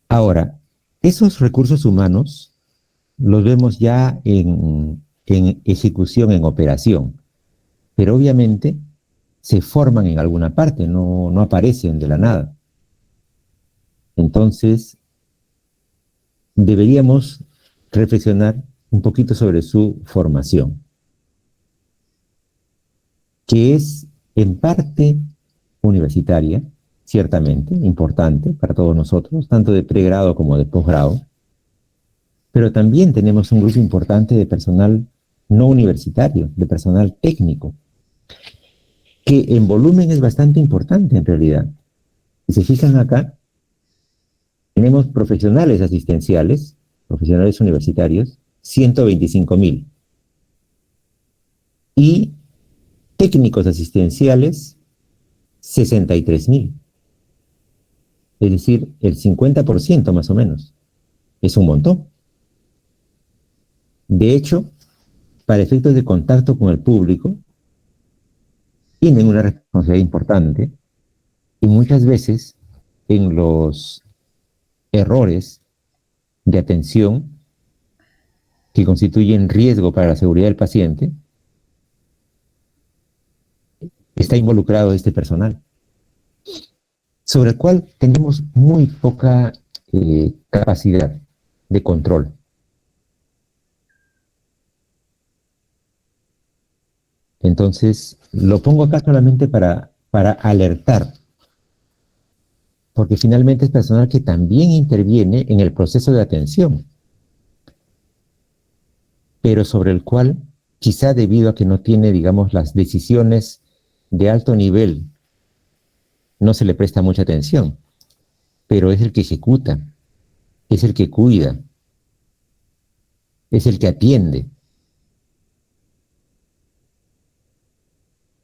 Ahora, esos recursos humanos los vemos ya en ejecución, en operación, pero obviamente se forman en alguna parte, no aparecen de la nada. Entonces, deberíamos reflexionar un poquito sobre su formación, que es en parte universitaria, ciertamente, importante para todos nosotros, tanto de pregrado como de posgrado, pero también tenemos un grupo importante de personal no universitario, de personal técnico, que en volumen es bastante importante en realidad. Si se fijan acá, tenemos profesionales asistenciales, profesionales universitarios, 125,000. Y técnicos asistenciales, 63,000. Es decir, el 50% más o menos. Es un montón. De hecho, para efectos de contacto con el público, tienen una responsabilidad importante y muchas veces en los errores de atención que constituyen riesgo para la seguridad del paciente, está involucrado este personal, sobre el cual tenemos muy poca capacidad de control. Entonces, lo pongo acá solamente para alertar, porque finalmente es personal que también interviene en el proceso de atención, pero sobre el cual, quizá debido a que no tiene, digamos, las decisiones de alto nivel, no se le presta mucha atención, pero es el que ejecuta, es el que cuida, es el que atiende,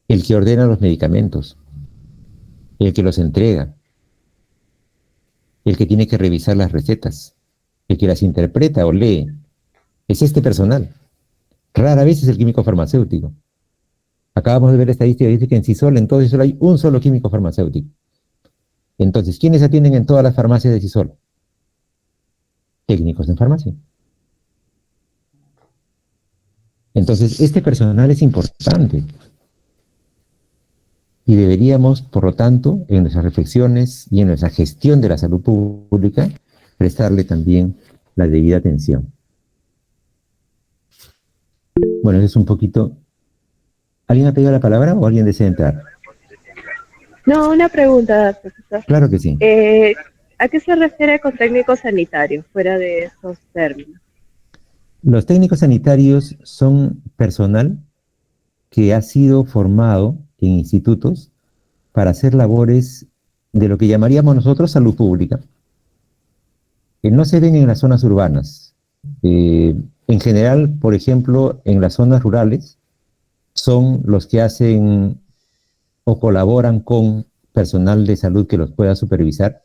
el que ordena los medicamentos, el que los entrega, el que tiene que revisar las recetas, el que las interpreta o lee. Es este personal. Rara vez es el químico farmacéutico. Acabamos de ver estadística que dice que en CISOL, entonces solo hay un solo químico farmacéutico. Entonces, ¿quiénes atienden en todas las farmacias de CISOL? Técnicos en farmacia. Entonces, este personal es importante. Y deberíamos, por lo tanto, en nuestras reflexiones y en nuestra gestión de la salud pública, prestarle también la debida atención. Bueno, eso es un poquito... ¿Alguien ha pedido la palabra o alguien desea entrar? No, una pregunta, profesor. Claro que sí. ¿A qué se refiere con técnicos sanitarios, fuera de esos términos? Los técnicos sanitarios son personal que ha sido formado en institutos para hacer labores de lo que llamaríamos nosotros salud pública, que no se ven en las zonas urbanas. En general, por ejemplo, en las zonas rurales, son los que hacen o colaboran con personal de salud que los pueda supervisar,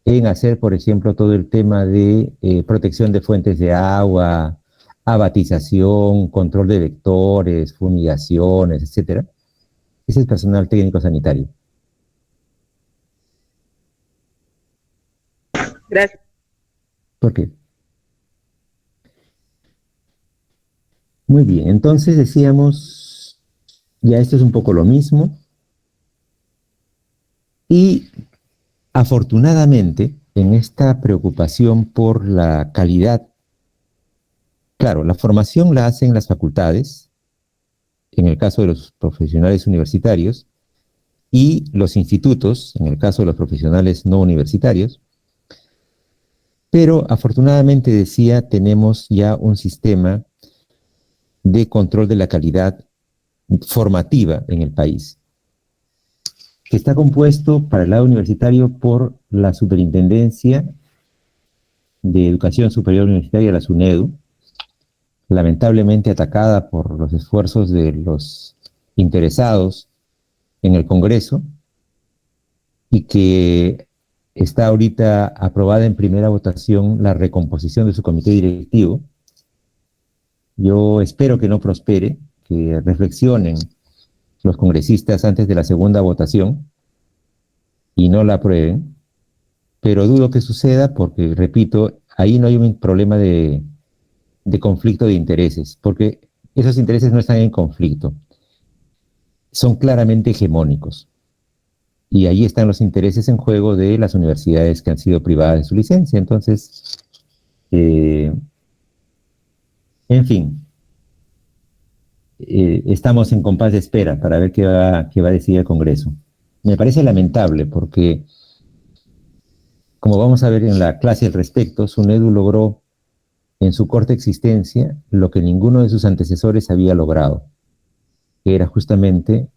en hacer, por ejemplo, todo el tema de protección de fuentes de agua, abatización, control de vectores, fumigaciones, etcétera. Ese es personal técnico sanitario. Gracias. ¿Por qué? Muy bien, entonces decíamos, ya esto es un poco lo mismo. Y afortunadamente, en esta preocupación por la calidad, claro, la formación la hacen las facultades, en el caso de los profesionales universitarios, y los institutos, en el caso de los profesionales no universitarios, pero afortunadamente, decía, tenemos ya un sistema de control de la calidad formativa en el país, que está compuesto para el lado universitario por la Superintendencia de Educación Superior Universitaria, la SUNEDU, lamentablemente atacada por los esfuerzos de los interesados en el Congreso, y que está ahorita aprobada en primera votación la recomposición de su comité directivo. Yo espero que no prospere, que reflexionen los congresistas antes de la segunda votación y no la aprueben, pero dudo que suceda porque, repito, ahí no hay un problema de conflicto de intereses, porque esos intereses no están en conflicto, son claramente hegemónicos. Y ahí están los intereses en juego de las universidades que han sido privadas de su licencia. Entonces, en fin, estamos en compás de espera para ver qué va a decidir el Congreso. Me parece lamentable porque, como vamos a ver en la clase al respecto, SUNEDU logró en su corta existencia lo que ninguno de sus antecesores había logrado, que era justamente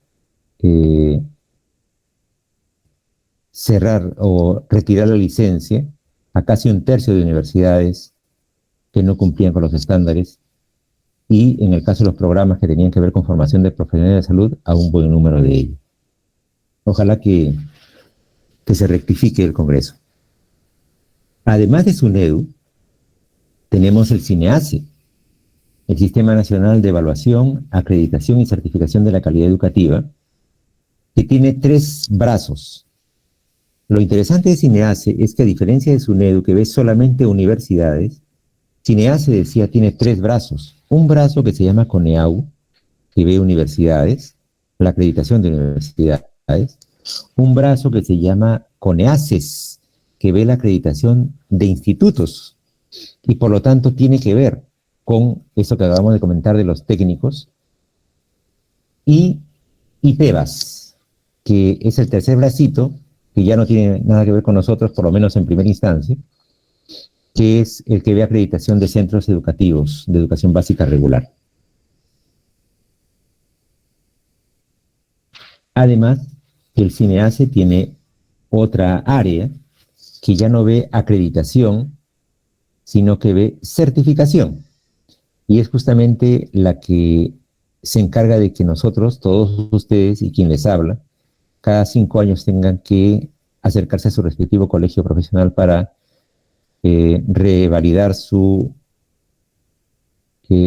cerrar o retirar la licencia a casi un tercio de universidades que no cumplían con los estándares, y en el caso de los programas que tenían que ver con formación de profesionales de salud, a un buen número de ellos. Ojalá que se rectifique el Congreso. Además de SUNEDU, tenemos el CINEACE, el Sistema Nacional de Evaluación, Acreditación y Certificación de la Calidad Educativa, que tiene 3 brazos. Lo interesante de CINEACE es que, a diferencia de SUNEDU, que ve solamente universidades, CINEACE, decía, tiene 3 brazos. Un brazo que se llama CONEAU, que ve universidades, la acreditación de universidades. Un brazo que se llama CONEACES, que ve la acreditación de institutos, y por lo tanto tiene que ver con eso que acabamos de comentar de los técnicos. Y IPEBAS, que es el tercer bracito, que ya no tiene nada que ver con nosotros, por lo menos en primera instancia, que es el que ve acreditación de centros educativos de educación básica regular. Además, el CINEACE tiene otra área que ya no ve acreditación, sino que ve certificación, y es justamente la que se encarga de que nosotros, todos ustedes y quien les habla, cada 5 años tengan que acercarse a su respectivo colegio profesional para revalidar su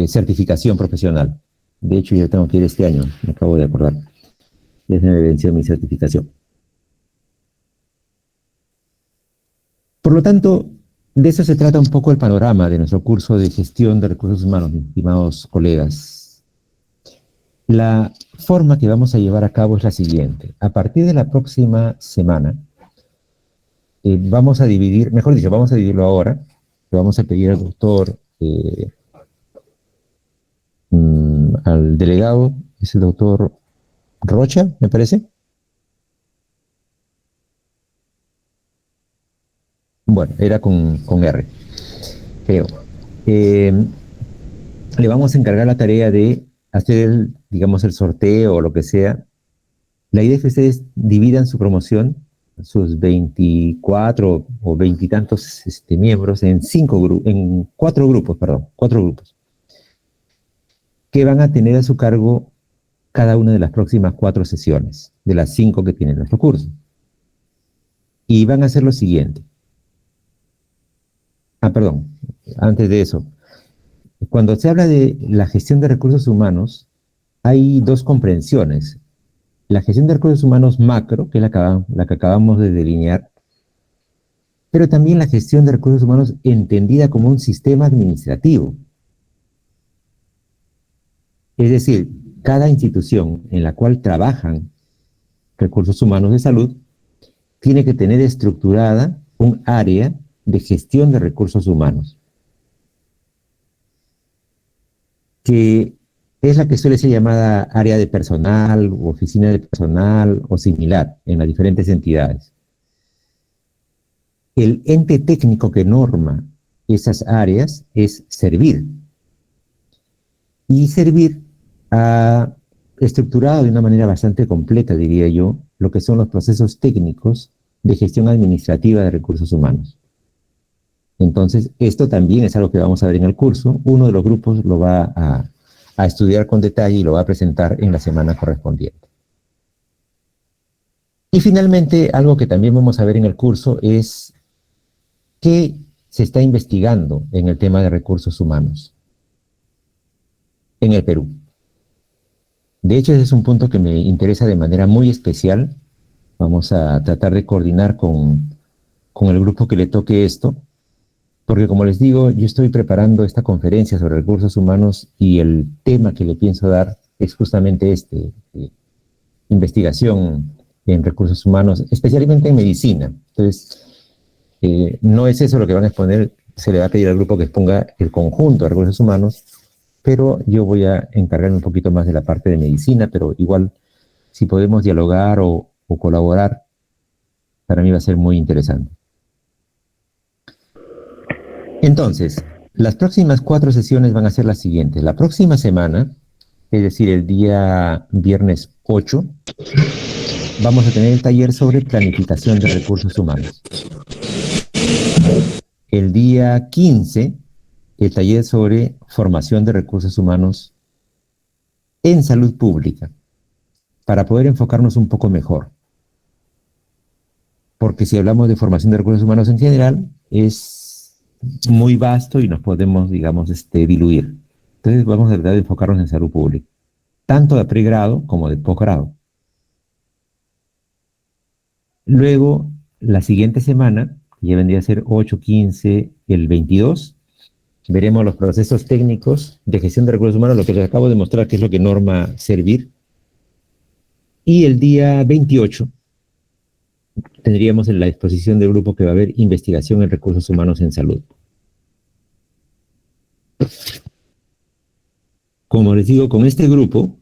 certificación profesional. De hecho, yo tengo que ir este año, me acabo de acordar. Ya se me venció mi certificación. Por lo tanto, de eso se trata un poco el panorama de nuestro curso de gestión de recursos humanos, mis estimados colegas. La forma que vamos a llevar a cabo es la siguiente. A partir de la próxima semana, vamos a dividir, mejor dicho, vamos a dividirlo ahora. Le vamos a pedir al doctor, al delegado, es el doctor Rocha, me parece. Bueno, era con R, creo. Le vamos a encargar la tarea de hacer, digamos, el sorteo o lo que sea. La idea es que ustedes dividan su promoción, sus 24 o 20 y tantos miembros, en 4 grupos, que van a tener a su cargo cada una de las próximas 4 sesiones, de las 5 que tiene nuestro curso. Y van a hacer lo siguiente. Perdón, antes de eso. Cuando se habla de la gestión de recursos humanos, hay dos comprensiones. La gestión de recursos humanos macro, que es la que acabamos de delinear, pero también la gestión de recursos humanos entendida como un sistema administrativo. Es decir, cada institución en la cual trabajan recursos humanos de salud tiene que tener estructurada un área de gestión de recursos humanos, que es la que suele ser llamada área de personal, o oficina de personal o similar en las diferentes entidades. El ente técnico que norma esas áreas es Servir. Y Servir ha estructurado de una manera bastante completa, diría yo, lo que son los procesos técnicos de gestión administrativa de recursos humanos. Entonces, esto también es algo que vamos a ver en el curso. Uno de los grupos lo va a estudiar con detalle y lo va a presentar en la semana correspondiente. Y finalmente, algo que también vamos a ver en el curso es qué se está investigando en el tema de recursos humanos en el Perú. De hecho, ese es un punto que me interesa de manera muy especial. Vamos a tratar de coordinar con el grupo que le toque esto, porque como les digo, yo estoy preparando esta conferencia sobre recursos humanos y el tema que le pienso dar es justamente investigación en recursos humanos, especialmente en medicina. Entonces, no es eso lo que van a exponer, se le va a pedir al grupo que exponga el conjunto de recursos humanos, pero yo voy a encargarme un poquito más de la parte de medicina, pero igual, si podemos dialogar o colaborar, para mí va a ser muy interesante. Entonces, las próximas 4 sesiones van a ser las siguientes. La próxima semana, es decir, el día viernes 8, vamos a tener el taller sobre planificación de recursos humanos. El día 15, el taller sobre formación de recursos humanos en salud pública, para poder enfocarnos un poco mejor. Porque si hablamos de formación de recursos humanos en general, es muy vasto y nos podemos, digamos, diluir. Entonces vamos a tratar de enfocarnos en salud pública, tanto de pregrado como de posgrado. Luego, la siguiente semana, que ya vendría a ser 8, 15, el 22, veremos los procesos técnicos de gestión de recursos humanos, lo que les acabo de mostrar, que es lo que norma Servir. Y el día 28 tendríamos en la exposición del grupo que va a haber investigación en recursos humanos en salud. Como les digo, con este grupo,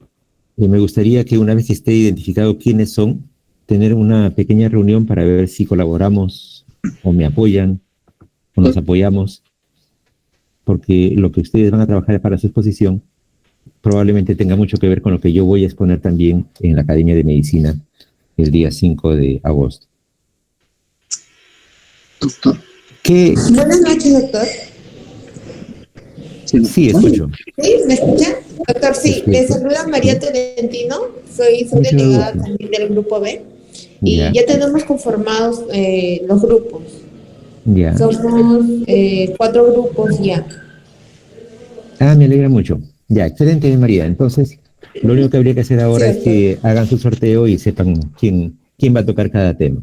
me gustaría que una vez que esté identificado quiénes son, tener una pequeña reunión para ver si colaboramos o me apoyan o nos apoyamos, porque lo que ustedes van a trabajar para su exposición probablemente tenga mucho que ver con lo que yo voy a exponer también en la Academia de Medicina el día 5 de agosto. Doctor. Buenas noches, doctor. Sí, escucho. ¿Sí? ¿Me escucha? Doctor, sí, le saluda María Tolentino, soy subdelegada también del grupo B, y ya tenemos conformados los grupos. Ya. Somos 4 grupos ya. Me alegra mucho. Ya, excelente, María. Entonces, lo único que habría que hacer ahora es que hagan su sorteo y sepan quién va a tocar cada tema.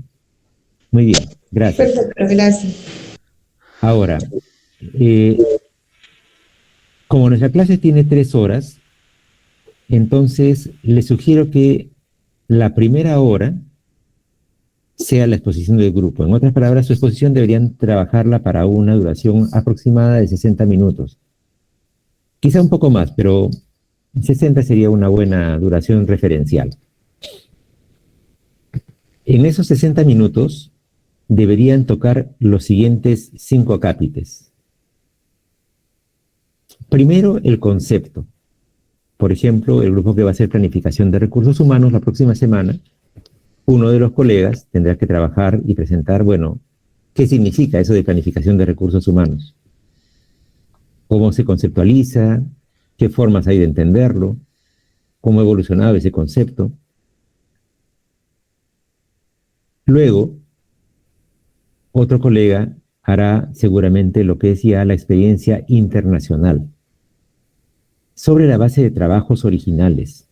Muy bien, gracias. Perfecto, gracias. Ahora, como nuestra clase tiene 3 horas, entonces les sugiero que la primera hora sea la exposición del grupo. En otras palabras, su exposición deberían trabajarla para una duración aproximada de 60 minutos. Quizá un poco más, pero 60 sería una buena duración referencial. En esos 60 minutos deberían tocar los siguientes 5 acápites. Primero, el concepto. Por ejemplo, el grupo que va a hacer planificación de recursos humanos la próxima semana, uno de los colegas tendrá que trabajar y presentar, bueno, ¿qué significa eso de planificación de recursos humanos? ¿Cómo se conceptualiza? ¿Qué formas hay de entenderlo? ¿Cómo ha evolucionado ese concepto? Luego, otro colega hará seguramente lo que es ya la experiencia internacional, sobre la base de trabajos originales.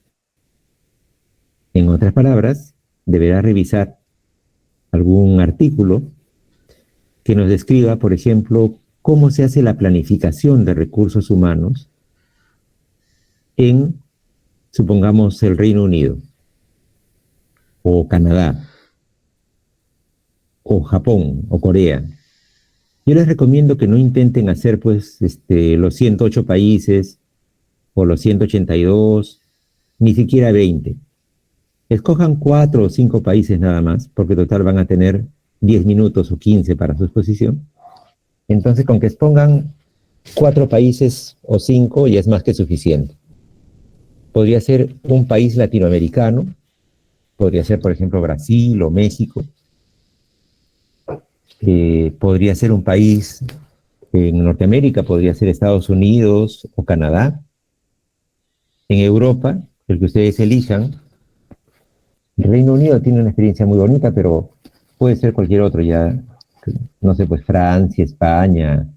En otras palabras, deberá revisar algún artículo que nos describa, por ejemplo, cómo se hace la planificación de recursos humanos en, supongamos, el Reino Unido, o Canadá, o Japón, o Corea. Yo les recomiendo que no intenten hacer, pues, los 108 países, o los 182, ni siquiera 20. Escojan 4 o 5 países nada más, porque total van a tener 10 minutos o 15 para su exposición. Entonces, con que expongan 4 países o 5 ya es más que suficiente. Podría ser un país latinoamericano, podría ser, por ejemplo, Brasil o México. Podría ser un país en Norteamérica, podría ser Estados Unidos o Canadá. En Europa, el que ustedes elijan. El Reino Unido tiene una experiencia muy bonita, pero puede ser cualquier otro, ya, no sé, pues Francia, España.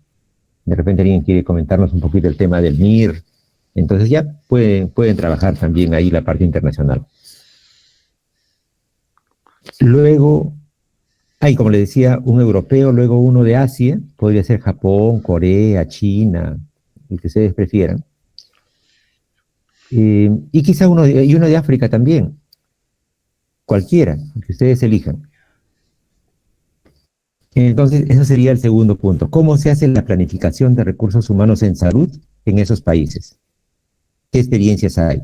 De repente alguien quiere comentarnos un poquito el tema del MIR. Entonces ya pueden trabajar también ahí la parte internacional. Luego, como les decía, un europeo, luego uno de Asia, podría ser Japón, Corea, China, el que ustedes prefieran. Y quizá uno de África también. Cualquiera, el que ustedes elijan. Entonces, ese sería el segundo punto. ¿Cómo se hace la planificación de recursos humanos en salud en esos países? ¿Qué experiencias hay?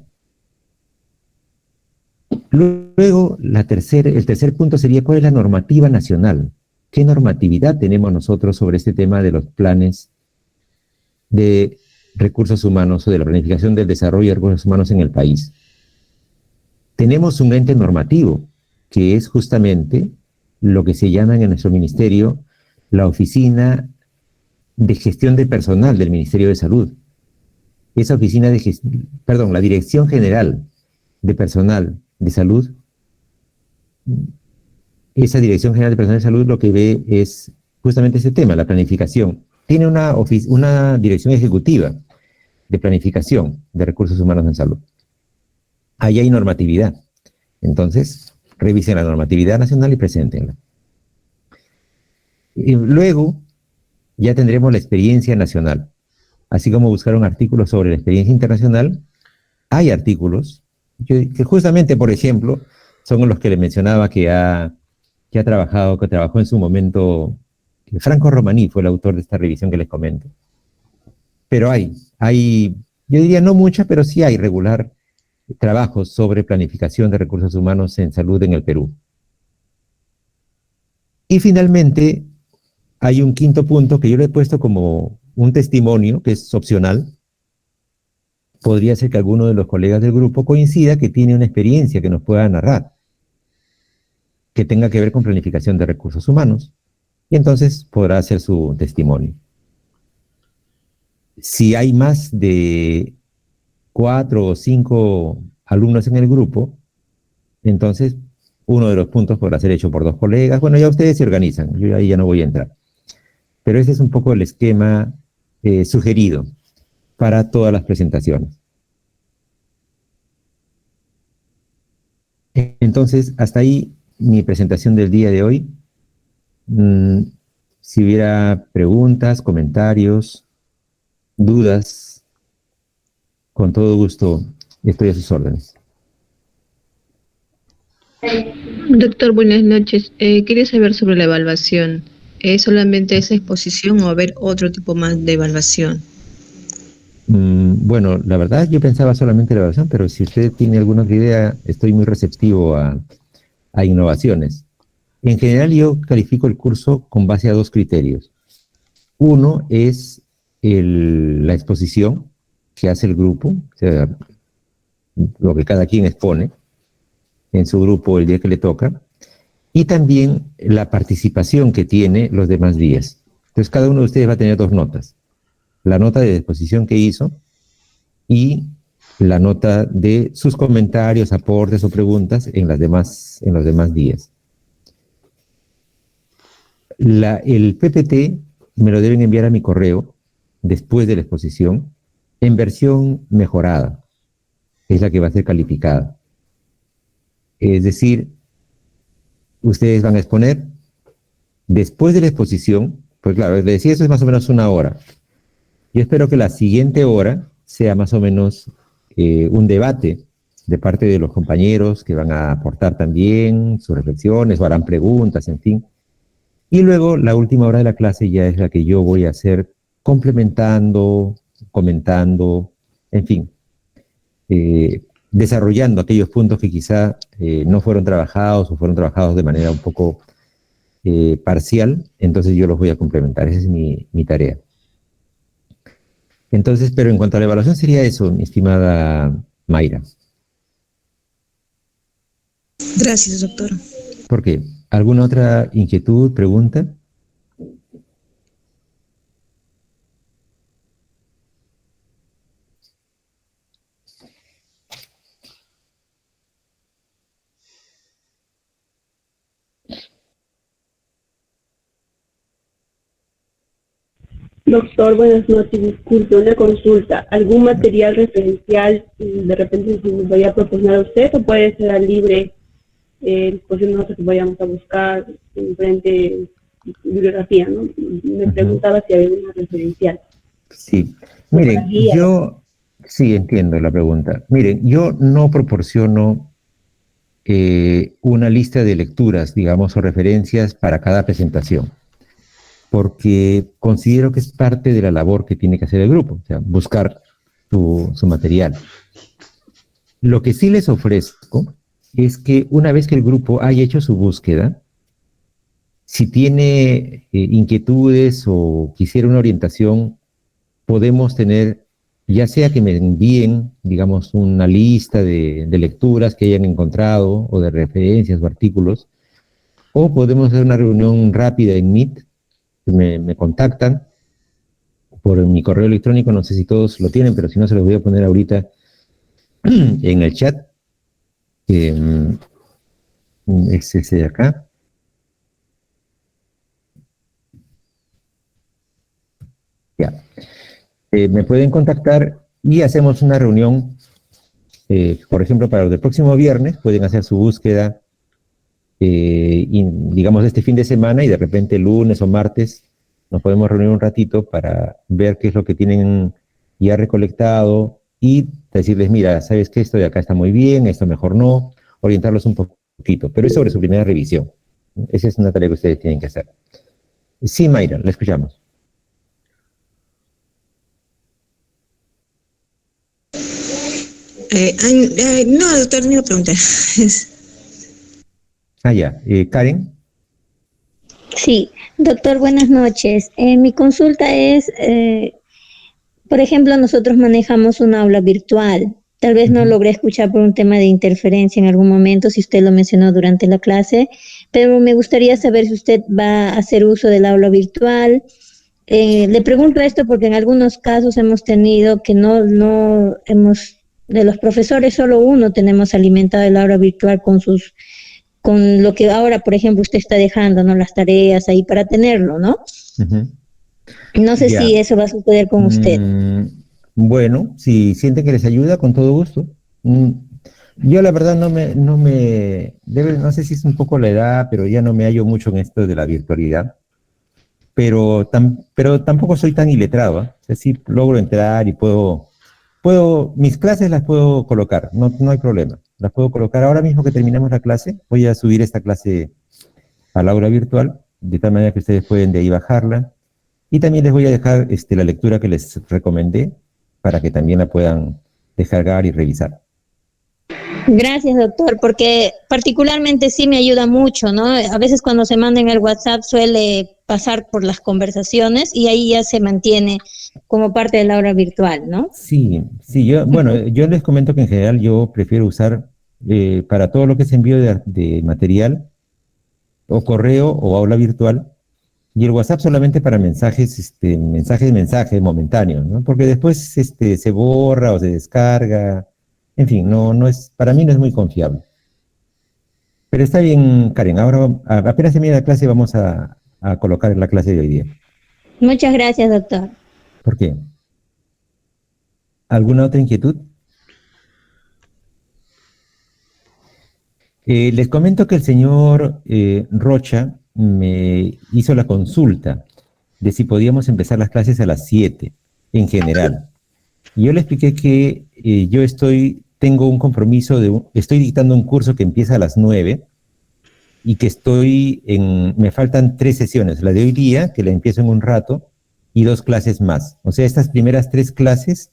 Luego, el tercer punto sería ¿cuál es la normativa nacional? ¿Qué normatividad tenemos nosotros sobre este tema de los planes de recursos humanos o de la planificación del desarrollo de recursos humanos en el país? Tenemos un ente normativo, que es justamente lo que se llama en nuestro ministerio la Oficina de Gestión de Personal del Ministerio de Salud. Esa oficina la Dirección General de Personal de Salud, esa Dirección General de Personal de Salud lo que ve es justamente ese tema, la planificación. Tiene una dirección ejecutiva de planificación de recursos humanos en salud. Ahí hay normatividad. Entonces, revisen la normatividad nacional y preséntenla. Y luego, ya tendremos la experiencia nacional. Así como buscaron artículos sobre la experiencia internacional, hay artículos que justamente, por ejemplo, son los que le mencionaba que trabajó en su momento. Franco Romaní fue el autor de esta revisión que les comento. Pero hay, yo diría no mucha, pero sí hay regular trabajos sobre planificación de recursos humanos en salud en el Perú. Y finalmente, hay un quinto punto que yo le he puesto como un testimonio, que es opcional. Podría ser que alguno de los colegas del grupo coincida que tiene una experiencia que nos pueda narrar, que tenga que ver con planificación de recursos humanos, y entonces podrá hacer su testimonio. Si hay más de 4 o 5 alumnos en el grupo, entonces uno de los puntos podrá ser hecho por 2 colegas. Bueno, ya ustedes se organizan, yo ahí ya no voy a entrar. Pero ese es un poco el esquema sugerido para todas las presentaciones. Entonces, hasta ahí mi presentación del día de hoy. Si hubiera preguntas, comentarios, dudas, con todo gusto estoy a sus órdenes. Doctor, buenas noches. Quería saber sobre la evaluación. ¿Es solamente esa exposición o haber otro tipo más de evaluación? Bueno, la verdad yo pensaba solamente la evaluación, pero si usted tiene alguna otra idea, estoy muy receptivo a innovaciones. En general yo califico el curso con base a 2 criterios. Uno es la exposición que hace el grupo, o sea, lo que cada quien expone en su grupo el día que le toca, y también la participación que tiene los demás días. Entonces cada uno de ustedes va a tener 2 notas. La nota de exposición que hizo y la nota de sus comentarios, aportes o preguntas en los demás días. El PPT me lo deben enviar a mi correo después de la exposición en versión mejorada, es la que va a ser calificada. Es decir, ustedes van a exponer después de la exposición, pues claro, les decía, eso es más o menos 1 hora. Yo espero que la siguiente hora sea más o menos un debate de parte de los compañeros que van a aportar también sus reflexiones o harán preguntas, en fin. Y luego la última hora de la clase ya es la que yo voy a hacer complementando, comentando, en fin, desarrollando aquellos puntos que quizá no fueron trabajados o fueron trabajados de manera un poco parcial, entonces yo los voy a complementar, esa es mi tarea. Entonces, pero en cuanto a la evaluación sería eso, mi estimada Mayra. Gracias, doctor. ¿Por qué? ¿Alguna otra inquietud, pregunta? Doctor, buenas noches. Disculpe, una consulta. ¿Algún material referencial de repente se nos vaya a proponer a usted o puede ser libre disposición nosotros que vayamos a buscar en frente bibliografía, ¿no? Me preguntaba si había una referencial. Sí, miren, yo sí entiendo la pregunta. Miren, yo no proporciono una lista de lecturas, digamos, o referencias para cada presentación, porque considero que es parte de la labor que tiene que hacer el grupo, o sea, buscar su material. Lo que sí les ofrezco es que una vez que el grupo haya hecho su búsqueda, si tiene inquietudes o quisiera una orientación, podemos tener, ya sea que me envíen, digamos, una lista de lecturas que hayan encontrado o de referencias o artículos, o podemos hacer una reunión rápida en Meet. Me contactan por mi correo electrónico, no sé si todos lo tienen, pero si no se los voy a poner ahorita en el chat. Es ese de acá. Ya. Me pueden contactar y hacemos una reunión, por ejemplo, para el próximo viernes, pueden hacer su búsqueda, digamos, este fin de semana, y de repente lunes o martes nos podemos reunir un ratito para ver qué es lo que tienen ya recolectado y decirles, mira, ¿sabes qué? Esto de acá está muy bien, esto mejor no, orientarlos un poquito, pero es sobre su primera revisión. Esa es una tarea que ustedes tienen que hacer. Sí, Mayra, la escuchamos. No, doctor, ni una pregunta. Ya. Karen. Sí, doctor, buenas noches. Mi consulta es, por ejemplo, nosotros manejamos un aula virtual. Tal vez no logré escuchar por un tema de interferencia en algún momento, si usted lo mencionó durante la clase, pero me gustaría saber si usted va a hacer uso del aula virtual. Le pregunto esto porque en algunos casos hemos tenido que no hemos, de los profesores solo uno tenemos alimentado el aula virtual con lo que ahora, por ejemplo, usted está dejando, ¿no? Las tareas ahí para tenerlo, ¿no? No sé si eso va a suceder con usted. Bueno, si sienten que les ayuda, con todo gusto. Yo la verdad no sé si es un poco la edad, pero ya no me hallo mucho en esto de la virtualidad. Pero tampoco soy tan iletrado, ¿eh? O sea, sí logro entrar y mis clases las puedo colocar, no hay problema. Las puedo colocar ahora mismo que terminamos la clase. Voy a subir esta clase al aula virtual, de tal manera que ustedes pueden de ahí bajarla. Y también les voy a dejar la lectura que les recomendé para que también la puedan descargar y revisar. Gracias, doctor, porque particularmente sí me ayuda mucho, ¿no? A veces cuando se manda en el WhatsApp suele pasar por las conversaciones y ahí ya se mantiene como parte de la hora virtual, ¿no? Sí, yo les comento que en general yo prefiero usar para todo lo que es envío de material o correo o aula virtual, y el WhatsApp solamente para mensajes momentáneos, ¿no? Porque después se borra o se descarga, en fin, para mí no es muy confiable. Pero está bien, Karen, ahora apenas termine la clase vamos a a colocar en la clase de hoy día. Muchas gracias, doctor. ¿Por qué? ¿Alguna otra inquietud? Les comento que el señor Rocha me hizo la consulta de si podíamos empezar las clases a las 7 en general. Y yo le expliqué que yo tengo un compromiso, estoy dictando un curso que empieza a las 9 y que me faltan 3 sesiones, la de hoy día, que la empiezo en un rato, y 2 clases más. O sea, estas primeras 3 clases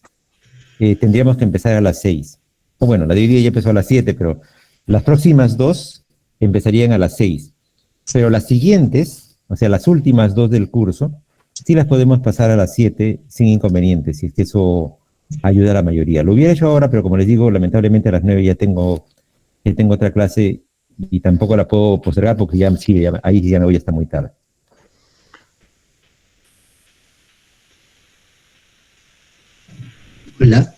tendríamos que empezar a las 6. O bueno, la de hoy día ya empezó a las 7, pero las próximas 2 empezarían a las 6. Pero las siguientes, o sea, las últimas 2 del curso, sí las podemos pasar a las 7 sin inconvenientes, si es que eso ayuda a la mayoría. Lo hubiera hecho ahora, pero como les digo, lamentablemente a las 9 ya tengo otra clase y tampoco la puedo postergar porque ahí ya me voy hasta muy tarde. Hola.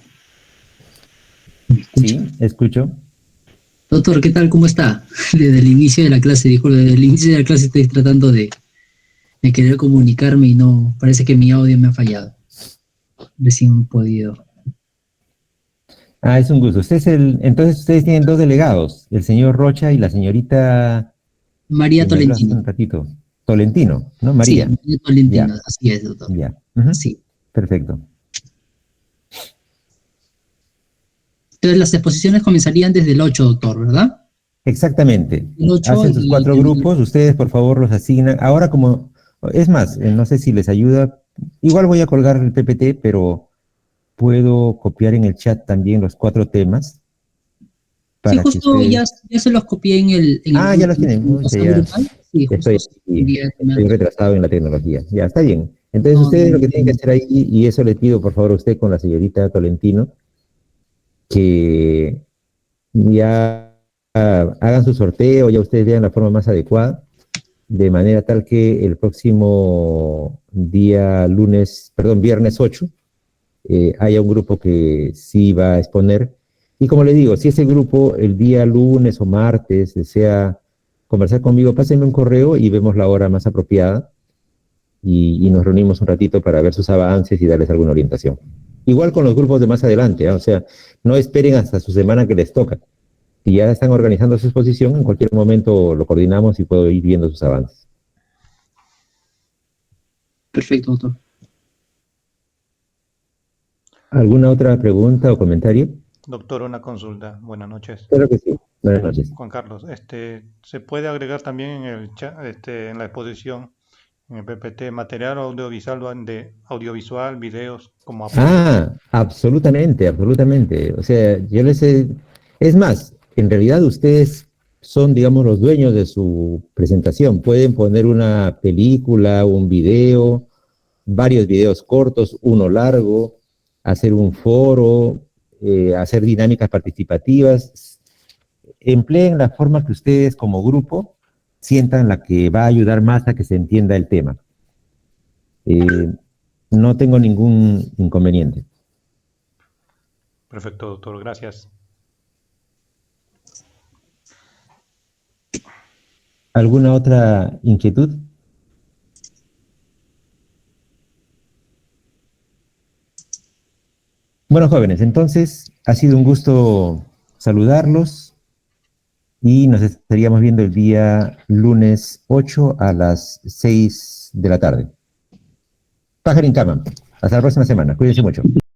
Sí, escucho. Doctor, ¿qué tal? ¿Cómo está? Desde el inicio de la clase, desde el inicio de la clase estoy tratando de querer comunicarme y no, parece que mi audio me ha fallado. Recién he podido. Es un gusto. Entonces ustedes tienen 2 delegados, el señor Rocha y la señorita... María Tolentino. Un ratito. Tolentino, ¿no? María. Sí, María Tolentino, Ya. así es, doctor. Ya. Sí. Perfecto. Entonces las exposiciones comenzarían desde el 8, doctor, ¿verdad? Exactamente. El 8 Hacen sus 4 grupos, ustedes por favor los asignan. Ahora es más, no sé si les ayuda, igual voy a colgar el PPT, pero puedo copiar en el chat también los 4 temas. Sí, justo ya se los copié en el ya los tienen. Sí, justo estoy retrasado en la tecnología. Ya, está bien. Entonces ustedes lo que tienen que hacer ahí, y eso le pido por favor a usted con la señorita Tolentino, que ya hagan su sorteo, ya ustedes vean la forma más adecuada, de manera tal que el próximo viernes 8, haya un grupo que sí va a exponer. Y como le digo, si ese grupo el día lunes o martes desea conversar conmigo, pásenme un correo y vemos la hora más apropiada y nos reunimos un ratito para ver sus avances y darles alguna orientación. Igual con los grupos de más adelante, o sea, no esperen hasta su semana que les toca. Si ya están organizando su exposición, en cualquier momento lo coordinamos y puedo ir viendo sus avances. Perfecto, doctor. ¿Alguna otra pregunta o comentario? Doctor, una consulta. Buenas noches. Claro que sí. Buenas noches. Juan Carlos, ¿se puede agregar también en el chat, en la exposición, en el PPT, material audiovisual, videos, como apoyo? Absolutamente, absolutamente. O sea, es más, en realidad ustedes son, digamos, los dueños de su presentación. Pueden poner una película, un video, varios videos cortos, uno largo, hacer un foro, hacer dinámicas participativas. Empleen la forma que ustedes como grupo sientan la que va a ayudar más a que se entienda el tema. No tengo ningún inconveniente. Perfecto, doctor. Gracias. ¿Alguna otra inquietud? Bueno, jóvenes, entonces ha sido un gusto saludarlos y nos estaríamos viendo el día lunes 8 a las 6 de la tarde. Pájaro en cama. Hasta la próxima semana. Cuídense mucho.